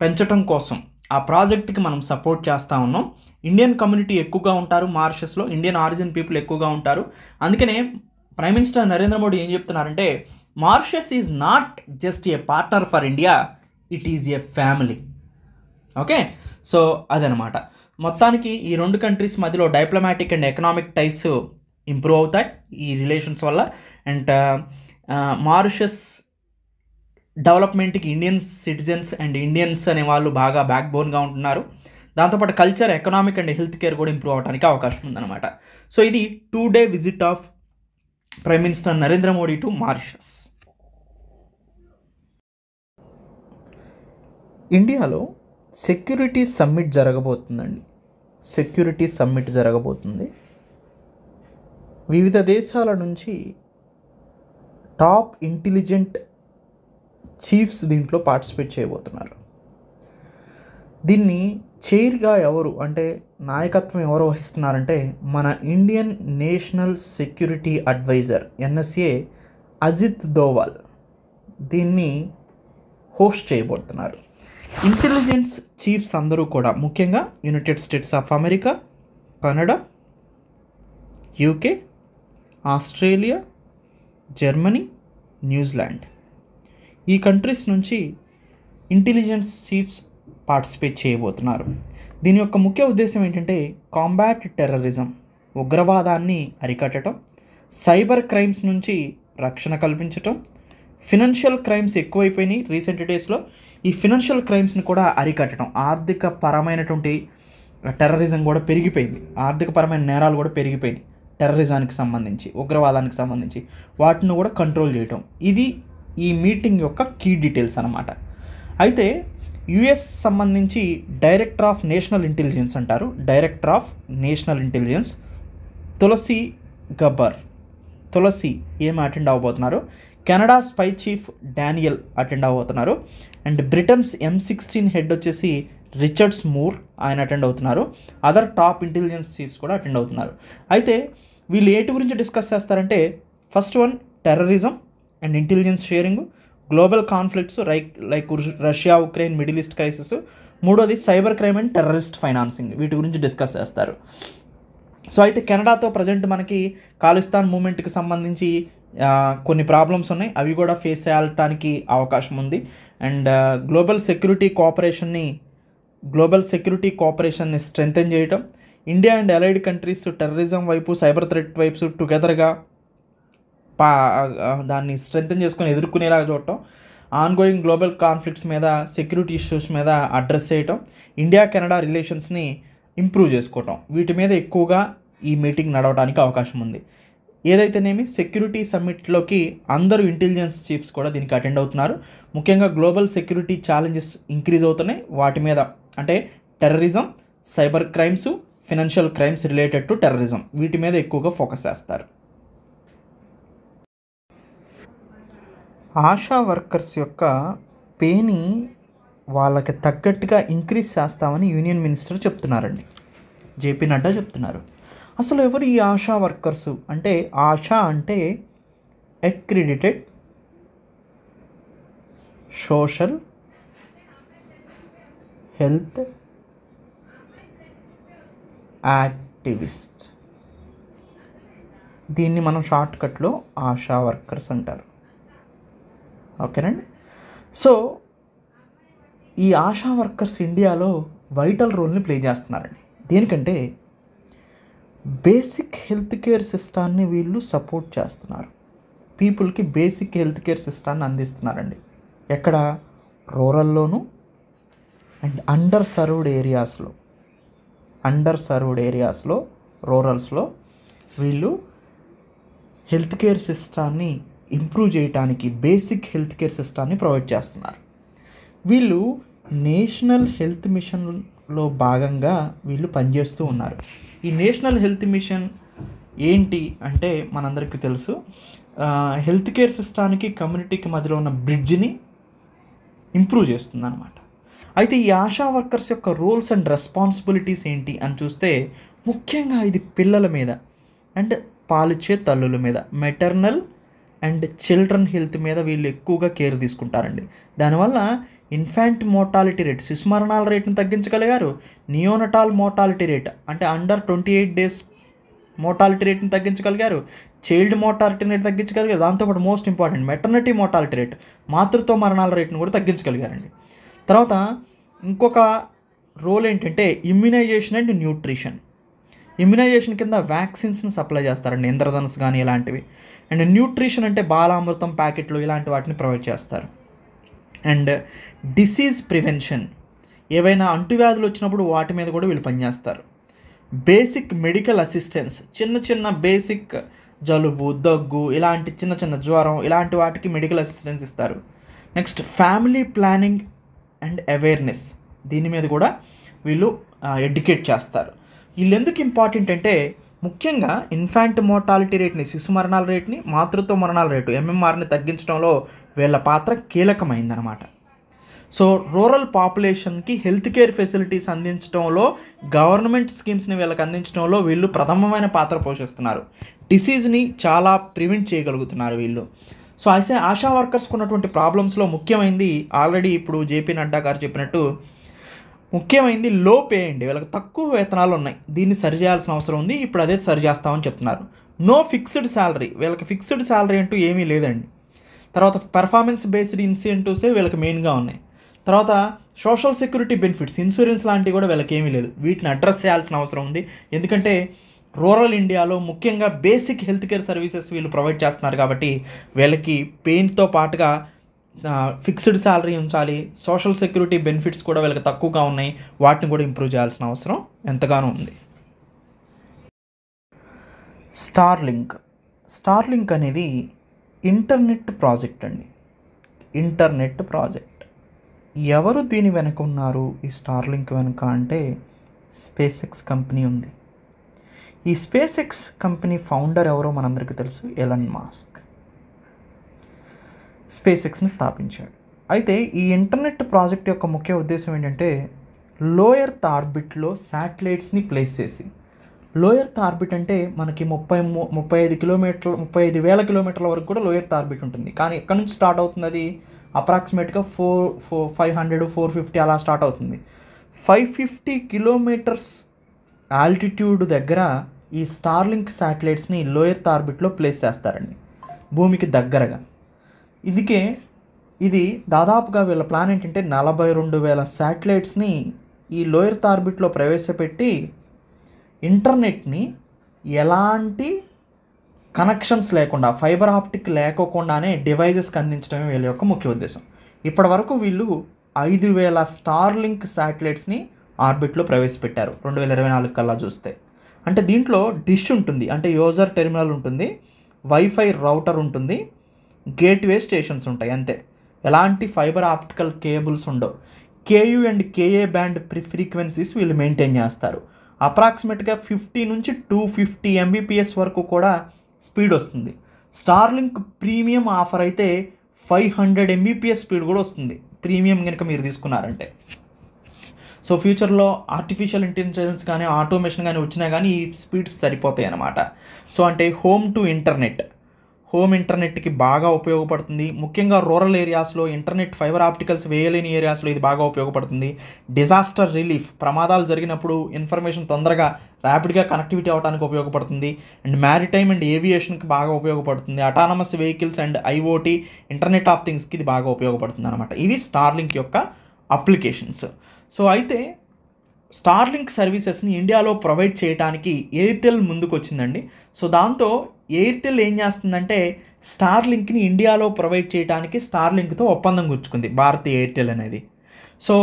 పెంచడం కోసం ఆ ప్రాజెక్ట్కి మనం సపోర్ట్ చేస్తూ ఉన్నాం. ఇండియన్ కమ్యూనిటీ ఎక్కువగా ఉంటారు మారిషస్లో, ఇండియన్ ఆరిజిన్ పీపుల్ ఎక్కువగా ఉంటారు. అందుకనే ప్రైమ్ మినిస్టర్ నరేంద్ర మోడీ ఏం చెప్తున్నారంటే Mauritius is not just a partner for India, it is a family. Okay, so అదనమాట. మొత్తానికి ఈ రెండు కంట్రీస్ మధ్యలో diplomatic and economic ties improve అవుతాయి ఈ రిలేషన్స్ వల్ల. అండ్ మారిషస్ డెవలప్మెంట్కి ఇండియన్ సిటిజన్స్ అండ్ ఇండియన్స్ అనే వాళ్ళు బాగా బ్యాక్ బోన్గా ఉంటున్నారు. దాంతోపాటు culture, economic and health care కూడా ఇంప్రూవ్ అవడానికి అవకాశం ఉందన్నమాట. సో ఇది 2 day visit of prime minister Narendra Modi to Mauritius. ఇండియాలో సెక్యూరిటీ సమ్మిట్ జరగబోతుందండి. సెక్యూరిటీ సమ్మిట్ జరగబోతుంది. వివిధ దేశాల నుంచి టాప్ ఇంటెలిజెంట్ చీఫ్స్ దీంట్లో పార్టిసిపేట్ చేయబోతున్నారు. దీన్ని చైర్గా ఎవరు అంటే నాయకత్వం ఎవరు వహిస్తున్నారంటే మన Indian national security adviser NSA Ajit Doval దీన్ని హోస్ట్ చేయబోతున్నారు. ఇంటెలిజెన్స్ చీఫ్స్ అందరూ కూడా ముఖ్యంగా United States of America, Canada, UK, Australia, Germany, New Zealand ఈ కంట్రీస్ నుంచి ఇంటెలిజెన్స్ చీఫ్స్ పార్టిసిపేట్ చేయబోతున్నారు. దీని యొక్క ముఖ్య ఉద్దేశం ఏంటంటే కాంబాట్ టెర్రరిజం, ఉగ్రవాదాన్ని అరికట్టడం, సైబర్ క్రైమ్స్ నుంచి రక్షణ కల్పించటం. ఫినాన్షియల్ క్రైమ్స్ ఎక్కువైపోయినాయి రీసెంట్ డేస్లో, ఈ ఫినాన్షియల్ క్రైమ్స్ని కూడా అరికట్టడం. ఆర్థిక పరమైనటువంటి టెర్రరిజం కూడా పెరిగిపోయింది, ఆర్థికపరమైన నేరాలు కూడా పెరిగిపోయినాయి టెర్రరిజానికి సంబంధించి, ఉగ్రవాదానికి సంబంధించి, వాటిని కూడా కంట్రోల్ చేయటం. ఇది ఈ మీటింగ్ యొక్క కీ డీటెయిల్స్ అన్నమాట. అయితే యుఎస్ సంబంధించి డైరెక్టర్ ఆఫ్ నేషనల్ ఇంటెలిజెన్స్ అంటారు, director of national intelligence Tulsi Gabbard, Tulsi ఏం అటెండ్ అవ్వబోతున్నారు. Canada spy chief Daniel attend అవ్వబోతున్నారు. అండ్ బ్రిటన్స్ M16 హెడ్ వచ్చేసి రిచర్డ్స్ మూర్, ఆయన అటెండ్ అవుతున్నారు. అదర్ టాప్ ఇంటెలిజెన్స్ చీఫ్స్ కూడా అటెండ్ అవుతున్నారు. అయితే వీళ్ళు ఏటి గురించి డిస్కస్ చేస్తారంటే first one terrorism and intelligence sharing, global conflicts like Russia, Ukraine, Middle East crisis, మూడోది cyber crime and terrorist financing, వీటి గురించి డిస్కస్ చేస్తారు. సో అయితే కెనడాతో ప్రజెంట్ మనకి ఖాళిస్తాన్ మూమెంట్కి సంబంధించి కొన్ని ప్రాబ్లమ్స్ ఉన్నాయి, అవి కూడా ఫేస్ చేయడానికి అవకాశం ఉంది. అండ్ గ్లోబల్ సెక్యూరిటీ కోఆపరేషన్ని స్ట్రెంథెన్ చేయటం, India and allied countries terrorism వైపు, సైబర్ థ్రెట్ వైపు టుగెదర్గా దాన్ని స్ట్రెంథెన్ చేసుకొని ఎదుర్కొనేలాగా చూడటం, ఆన్గోయింగ్ గ్లోబల్ కాన్ఫ్లిక్ట్స్ మీద, సెక్యూరిటీ ఇష్యూస్ మీద అడ్రస్ చేయటం, ఇండియా కెనడా రిలేషన్స్ని ఇంప్రూవ్ చేసుకోవటం, వీటి మీద ఎక్కువగా ఈ మీటింగ్ నడవడానికి అవకాశం ఉంది. ఏదైతేనేమి సెక్యూరిటీ సమ్మిట్లోకి అందరూ ఇంటెలిజెన్స్ చీఫ్స్ కూడా దీనికి అటెండ్ అవుతున్నారు. ముఖ్యంగా గ్లోబల్ సెక్యూరిటీ ఛాలెంజెస్ ఇంక్రీజ్ అవుతున్నాయి, వాటి మీద అంటే terrorism, cyber crimes, financial crimes related to terrorism, వీటి మీద ఎక్కువగా ఫోకస్ చేస్తారు. ఆశా వర్కర్స్ యొక్క పేని వాళ్ళకి తగ్గట్టుగా ఇంక్రీజ్ చేస్తామని యూనియన్ మినిస్టర్ చెప్తున్నారండి, జేపీ నడ్డా చెప్తున్నారు. అసలు ఎవరు ఈ ఆశా వర్కర్స్ అంటే, ఆశా అంటే అక్రిడిటెడ్ సోషల్ హెల్త్ యాక్టివిస్ట్, దీన్ని మనం షార్ట్కట్లో ఆశా వర్కర్స్ అంటారు. ఓకేనండి. సో ఈ ఆశా వర్కర్స్ ఇండియాలో వైటల్ రోల్ని ప్లే చేస్తున్నారండి. దేనికంటే బేసిక్ హెల్త్ కేర్ సిస్టాన్ని వీళ్ళు సపోర్ట్ చేస్తున్నారు, పీపుల్కి బేసిక్ హెల్త్ కేర్ సిస్టాన్ని అందిస్తున్నారండి. ఎక్కడ? రూరల్లోను, అండ్ అండర్ సర్వ్డ్ ఏరియాస్లో రూరల్స్లో వీళ్ళు హెల్త్ కేర్ సిస్టాన్ని ఇంప్రూవ్ చేయడానికి బేసిక్ హెల్త్ కేర్ సిస్టాన్ని ప్రొవైడ్ చేస్తున్నారు. వీళ్ళు నేషనల్ హెల్త్ మిషన్లో భాగంగా వీళ్ళు పనిచేస్తూ ఉన్నారు. ఈ నేషనల్ హెల్త్ మిషన్ ఏంటి అంటే మనందరికీ తెలుసు, హెల్త్ కేర్ సిస్టానికి కమ్యూనిటీకి మధ్యలో ఉన్న బ్రిడ్జ్ని ఇంప్రూవ్ చేస్తుంది అన్నమాట. అయితే ఈ ఆశా వర్కర్స్ యొక్క రోల్స్ అండ్ రెస్పాన్సిబిలిటీస్ ఏంటి అని చూస్తే ముఖ్యంగా ఇది పిల్లల మీద అండ్ పాలిచ్చే తల్లుల మీద, మెటర్నల్ అండ్ చిల్డ్రన్ హెల్త్ మీద వీళ్ళు ఎక్కువగా కేర్ తీసుకుంటారండి. దానివల్ల ఇన్ఫాంట్ మోర్టాలిటీ రేట్, శిశు మరణాల రేటును తగ్గించగలిగారు. నియోనటాల్ మోర్టాలిటీ రేట్ అంటే అండర్ 28 days మోర్టాలిటీ రేట్ని తగ్గించగలిగారు. చైల్డ్ మోర్టాలిటీ రేట్ తగ్గించగలిగారు. దాంతోపాటు most important maternity mortality rate, మాతృత్వ మరణాల రేట్ను కూడా తగ్గించగలిగారండి. తర్వాత ఇంకొక రోల్ ఏంటంటే ఇమ్యునైజేషన్ అండ్ న్యూట్రిషన్. ఇమ్యునైజేషన్ కింద వ్యాక్సిన్స్ని సప్లై చేస్తారండి, ఇంద్రధనుస్ కానీ ఇలాంటివి. అండ్ న్యూట్రిషన్ అంటే బాలామృతం ప్యాకెట్లు ఇలాంటి వాటిని ప్రొవైడ్ చేస్తారు. అండ్ డిసీజ్ ప్రివెన్షన్, ఏవైనా అంటువ్యాధులు వచ్చినప్పుడు వాటి మీద కూడా వీళ్ళు పనిచేస్తారు. బేసిక్ మెడికల్ అసిస్టెన్స్, చిన్న బేసిక్ జలుబు, దగ్గు, ఇలాంటి చిన్న జ్వరం ఇలాంటి వాటికి మెడికల్ అసిస్టెన్స్ ఇస్తారు. Next family planning and awareness, దీని మీద కూడా వీళ్ళు ఎడ్యుకేట్ చేస్తారు. వీళ్ళు ఎందుకు ఇంపార్టెంట్ అంటే ముఖ్యంగా ఇన్ఫాంట్ మోర్టాలిటీ రేట్ని, శిశు మరణాల రేట్ని, మాతృత్వ మరణాల రేటు MMRని తగ్గించడంలో వీళ్ళ పాత్ర కీలకమైందనమాట. సో రూరల్ పాపులేషన్కి హెల్త్ కేర్ ఫెసిలిటీస్ అందించడంలో, గవర్నమెంట్ స్కీమ్స్ని వీళ్ళకి అందించడంలో వీళ్ళు ప్రథమమైన పాత్ర పోషిస్తున్నారు. డిసీజ్ని చాలా ప్రివెంట్ చేయగలుగుతున్నారు వీళ్ళు. సో అయితే ఆశా వర్కర్స్కి ఉన్నటువంటి ప్రాబ్లమ్స్లో ముఖ్యమైనది ఆల్రెడీ ఇప్పుడు జేపీ నడ్డా గారు చెప్పినట్టు ముఖ్యమైనది లో పే అండి. వీళ్ళకి తక్కువ వేతనాలు ఉన్నాయి, దీన్ని సరిచేయాల్సిన అవసరం ఉంది. ఇప్పుడు అదే సరి చేస్తామని చెప్తున్నారు. నో ఫిక్స్డ్ శాలరీ, వీళ్ళకి ఫిక్స్డ్ శాలరీ అంటూ ఏమీ లేదండి. తర్వాత పెర్ఫార్మెన్స్ బేస్డ్ ఇన్సెంటివ్సే వీళ్ళకి మెయిన్గా ఉన్నాయి. తర్వాత సోషల్ సెక్యూరిటీ బెనిఫిట్స్, ఇన్సూరెన్స్ లాంటివి కూడా వీళ్ళకి ఏమీ లేదు. వీటిని అడ్రస్ చేయాల్సిన అవసరం ఉంది. ఎందుకంటే రూరల్ ఇండియాలో ముఖ్యంగా బేసిక్ హెల్త్ కేర్ సర్వీసెస్ వీళ్ళు ప్రొవైడ్ చేస్తున్నారు కాబట్టి వీళ్ళకి పెయిన్తో పాటుగా ఫిక్స్డ్ శాలరీ ఉంచాలి. సోషల్ సెక్యూరిటీ బెనిఫిట్స్ కూడా వీళ్ళకి తక్కువగా ఉన్నాయి, వాటిని కూడా ఇంప్రూవ్ చేయాల్సిన అవసరం ఎంతగానో ఉంది. స్టార్లింక్ అనేది ఇంటర్నెట్ ప్రాజెక్ట్ అండి. ఇంటర్నెట్ ప్రాజెక్ట్ ఎవరు దీని వెనక ఉన్నారు? ఈ స్టార్లింక్ వెనుక అంటే స్పేస్ ఎక్స్ కంపెనీ ఉంది. ఈ స్పేస్ ఎక్స్ కంపెనీ ఫౌండర్ ఎవరో మనందరికీ తెలుసు, ఎలన్ మాస్క్. స్పేస్ ఎక్స్ని స్థాపించాడు. అయితే ఈ ఇంటర్నెట్ ప్రాజెక్ట్ యొక్క ముఖ్య ఉద్దేశం ఏంటంటే లో ఎర్త్ ఆర్బిట్లో శాటిలైట్స్ని ప్లేస్ చేసి, లో ఎర్త్ ఆర్బిట్ అంటే మనకి 35,000 కిలోమీటర్ల వరకు కూడా లో ఎర్త్ ఆర్బిట్ ఉంటుంది. కానీ ఎక్కడి నుంచి స్టార్ట్ అవుతుంది? అది అప్రాక్సిమేట్గా 500-450 అలా స్టార్ట్ అవుతుంది. 550 kilometers ఆల్టిట్యూడ్ దగ్గర ఈ స్టార్లింక్ శాటిలైట్స్ని లో ఎర్త్ ఆర్బిట్లో ప్లేస్ చేస్తారండి, భూమికి దగ్గరగా. ఇది దాదాపుగా వీళ్ళ ప్లాన్ ఏంటంటే 42,000 శాటిలైట్స్ని ఈ లో ఎర్త్ ఆర్బిట్లో ప్రవేశపెట్టి ఇంటర్నెట్ని ఎలాంటి కనెక్షన్స్ లేకుండా, ఫైబర్ ఆప్టిక్ లేకోకుండానే డివైజెస్కి అందించడమే వీళ్ళ యొక్క ముఖ్య ఉద్దేశం. ఇప్పటి వరకు వీళ్ళు 5,000 స్టార్లింక్ శాటిలైట్స్ని ఆర్బిట్లో ప్రవేశపెట్టారు 2024 కల్లా చూస్తే. అంటే దీంట్లో డిష్ ఉంటుంది, అంటే యూజర్ టెర్మినల్ ఉంటుంది, వైఫై రౌటర్ ఉంటుంది, గేట్వే స్టేషన్స్ ఉంటాయి, అంతే. ఎలాంటి ఫైబర్ ఆప్టికల్ కేబుల్స్ ఉండవు. KU and KA band frequencies వీళ్ళు మెయింటైన్ చేస్తారు. అప్రాక్సిమేట్గా 50 నుంచి 250 Mbps వరకు కూడా స్పీడ్ వస్తుంది. స్టార్లింక్ ప్రీమియం ఆఫర్ అయితే 500 Mbps స్పీడ్ కూడా వస్తుంది, ప్రీమియం కనుక మీరు తీసుకున్నారంటే. సో ఫ్యూచర్లో ఆర్టిఫిషియల్ ఇంటెలిజెన్స్ కానీ ఆటోమేషన్ కానీ వచ్చినా కానీ ఈ స్పీడ్స్ సరిపోతాయి అన్నమాట. సో అంటే హోమ్ ఇంటర్నెట్కి బాగా ఉపయోగపడుతుంది. ముఖ్యంగా రూరల్ ఏరియాస్లో ఇంటర్నెట్ ఫైబర్ ఆప్టికల్స్ వేయలేని ఏరియాస్లో ఇది బాగా ఉపయోగపడుతుంది. డిజాస్టర్ రిలీఫ్, ప్రమాదాలు జరిగినప్పుడు ఇన్ఫర్మేషన్ తొందరగా ర్యాపిడ్గా కనెక్టివిటీ అవ్వడానికి ఉపయోగపడుతుంది. అండ్ మ్యారిటైమ్ అండ్ ఏవియేషన్కి బాగా ఉపయోగపడుతుంది. Autonomous vehicles and IoT, internet of థింగ్స్కి ఇది బాగా ఉపయోగపడుతుంది అనమాట. ఇవి స్టార్లింక్ యొక్క అప్లికేషన్స్. సో అయితే స్టార్లింక్ సర్వీసెస్ని ఇండియాలో ప్రొవైడ్ చేయడానికి ఎయిర్టెల్ ముందుకు వచ్చిందండి. సో దాంతో ఎయిర్టెల్ ఏం చేస్తుందంటే స్టార్లింక్ని ఇండియాలో ప్రొవైడ్ చేయడానికి స్టార్లింక్తో ఒప్పందం కుచ్చుకుంది భారతీయ ఎయిర్టెల్ అనేది. సో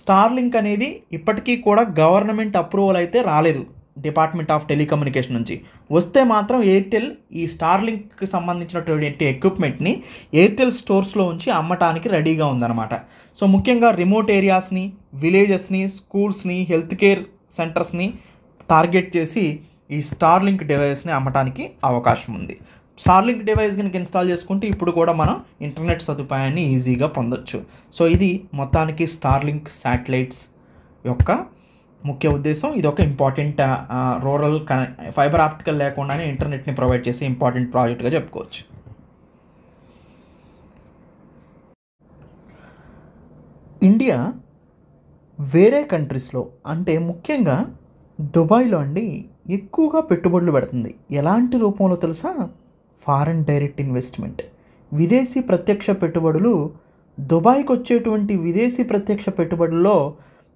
స్టార్లింక్ అనేది ఇప్పటికీ కూడా గవర్నమెంట్ అప్రూవల్ అయితే రాలేదు డిపార్ట్మెంట్ ఆఫ్ టెలికమ్యూనికేషన్ నుంచి. వస్తే మాత్రం ఎయిర్టెల్ ఈ స్టార్లింక్కి సంబంధించినటువంటి ఎక్విప్మెంట్ని ఎయిర్టెల్ స్టోర్స్లో ఉంచి అమ్మటానికి రెడీగా ఉందన్నమాట. సో ముఖ్యంగా రిమోట్ ఏరియాస్ని, విలేజెస్ని, స్కూల్స్ని, హెల్త్ కేర్ సెంటర్స్ని టార్గెట్ చేసి ఈ స్టార్లింక్ డివైస్ని అమ్మటానికి అవకాశం ఉంది. స్టార్లింక్ డివైస్ కనుక ఇన్స్టాల్ చేసుకుంటే ఇప్పుడు కూడా మనం ఇంటర్నెట్ సదుపాయాన్ని ఈజీగా పొందొచ్చు. సో ఇది మొత్తానికి స్టార్లింక్ శాటిలైట్స్ యొక్క ముఖ్య ఉద్దేశం. ఇది ఒక ఇంపార్టెంట్ రూరల్ ఫైబర్ ఆప్టికల్ లేకుండానే ఇంటర్నెట్ని ప్రొవైడ్ చేసే ఇంపార్టెంట్ ప్రాజెక్ట్గా చెప్పుకోవచ్చు. ఇండియా వేరే కంట్రీస్లో అంటే ముఖ్యంగా దుబాయ్లో అండి ఎక్కువగా పెట్టుబడులు పెడుతుంది. ఎలాంటి రూపంలో తెలుసా? ఫారెన్ డైరెక్ట్ ఇన్వెస్ట్మెంట్, విదేశీ ప్రత్యక్ష పెట్టుబడులు. దుబాయ్కి వచ్చేటువంటి విదేశీ ప్రత్యక్ష పెట్టుబడుల్లో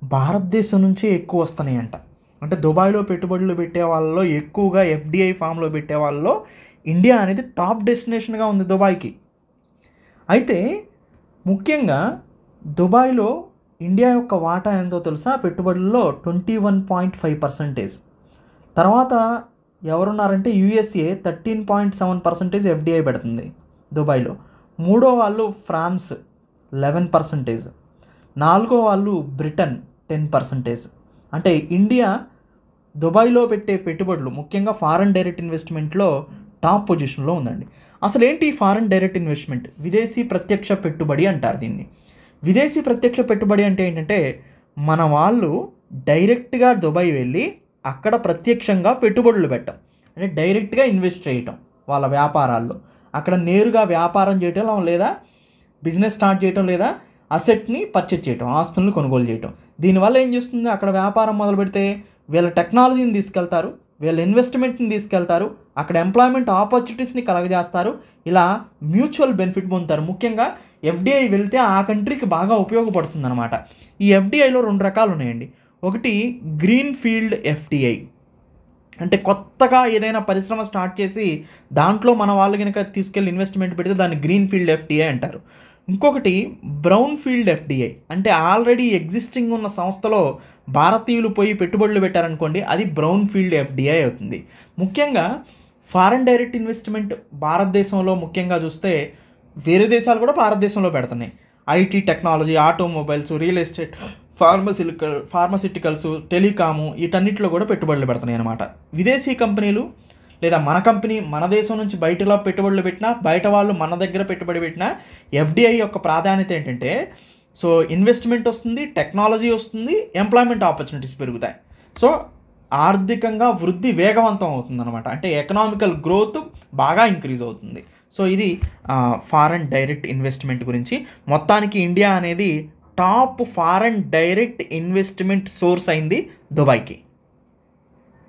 భారతదేశం నుంచే ఎక్కువ వస్తున్నాయంట. అంటే దుబాయ్లో పెట్టుబడులు పెట్టే వాళ్ళలో ఎక్కువగా ఎఫ్డిఐ ఫామ్లో పెట్టే వాళ్ళలో ఇండియా అనేది టాప్ డెస్టినేషన్గా ఉంది దుబాయ్కి. అయితే ముఖ్యంగా దుబాయ్లో ఇండియా యొక్క వాటా ఎంతో తెలుసా? పెట్టుబడుల్లో 21.5%. తర్వాత ఎవరున్నారంటే యుఎస్ఏ 13.7% ఎఫ్డిఐ పెడుతుంది దుబాయ్లో. మూడో వాళ్ళు ఫ్రాన్స్ 11%, నాలుగో వాళ్ళు బ్రిటన్ 10%. అంటే ఇండియా దుబాయ్లో పెట్టే పెట్టుబడులు ముఖ్యంగా ఫారెన్ డైరెక్ట్ ఇన్వెస్ట్మెంట్లో టాప్ పొజిషన్లో ఉందండి. అసలు ఏంటి ఫారెన్ డైరెక్ట్ ఇన్వెస్ట్మెంట్? విదేశీ ప్రత్యక్ష పెట్టుబడి అంటారు దీన్ని. విదేశీ ప్రత్యక్ష పెట్టుబడి అంటే ఏంటంటే మన వాళ్ళు డైరెక్ట్గా దుబాయ్ వెళ్ళి అక్కడ ప్రత్యక్షంగా పెట్టుబడులు పెట్టడం, అంటే డైరెక్ట్గా ఇన్వెస్ట్ చేయటం వాళ్ళ వ్యాపారాల్లో. అక్కడ నేరుగా వ్యాపారం చేయటం లేదా బిజినెస్ స్టార్ట్ చేయటం లేదా అసెట్ని పర్చేజ్ చేయటం, ఆస్తులను కొనుగోలు చేయటం. దీనివల్ల ఏం చేస్తుంది? అక్కడ వ్యాపారం మొదలు పెడితే వీళ్ళ టెక్నాలజీని తీసుకెళ్తారు, వీళ్ళ ఇన్వెస్ట్మెంట్ని తీసుకెళ్తారు, అక్కడ ఎంప్లాయ్మెంట్ ఆపర్చునిటీస్ని కలగజేస్తారు. ఇలా మ్యూచువల్ బెనిఫిట్ పొందుతారు. ముఖ్యంగా ఎఫ్డిఐ వెళ్తే ఆ కంట్రీకి బాగా ఉపయోగపడుతుంది అనమాట. ఈ ఎఫ్డిఐలో 2 రకాలు ఉన్నాయండి. ఒకటి గ్రీన్ ఫీల్డ్ ఎఫ్డిఐ, అంటే కొత్తగా ఏదైనా పరిశ్రమ స్టార్ట్ చేసి దాంట్లో మన వాళ్ళు కనుక తీసుకెళ్ళి ఇన్వెస్ట్మెంట్ పెడితే దాన్ని గ్రీన్ ఫీల్డ్ ఎఫ్డిఐ అంటారు. ఇంకొకటి బ్రౌన్ ఫీల్డ్ ఎఫ్డిఐ, అంటే ఆల్రెడీ ఎగ్జిస్టింగ్ ఉన్న సంస్థలో భారతీయులు పోయి పెట్టుబడులు పెట్టారనుకోండి, అది బ్రౌన్ ఫీల్డ్ ఎఫ్డిఐ అవుతుంది. ముఖ్యంగా ఫారెన్ డైరెక్ట్ ఇన్వెస్ట్మెంట్ భారతదేశంలో ముఖ్యంగా చూస్తే వేరే దేశాలు కూడా భారతదేశంలో పెడుతున్నాయి. IT, technology, automobiles, real estate, pharmaceuticals, telecom, వీటన్నిటిలో కూడా పెట్టుబడులు పెడుతున్నాయి అన్నమాట. విదేశీ కంపెనీలు లేదా మన కంపెనీ మన దేశం నుంచి బయటలో పెట్టుబడులు పెట్టినా, బయట వాళ్ళు మన దగ్గర పెట్టుబడి పెట్టినా ఎఫ్డిఐ యొక్క ప్రాధాన్యత ఏంటంటే సో ఇన్వెస్ట్మెంట్ వస్తుంది, టెక్నాలజీ వస్తుంది, ఎంప్లాయ్మెంట్ ఆపర్చునిటీస్ పెరుగుతాయి. సో ఆర్థికంగా వృద్ధి వేగవంతం అవుతుందన్నమాట. అంటే ఎకనామికల్ గ్రోత్ బాగా ఇంక్రీజ్ అవుతుంది. సో ఇది ఫారెన్ డైరెక్ట్ ఇన్వెస్ట్మెంట్ గురించి. మొత్తానికి ఇండియా అనేది top foreign direct investment source అయింది దుబాయ్కి.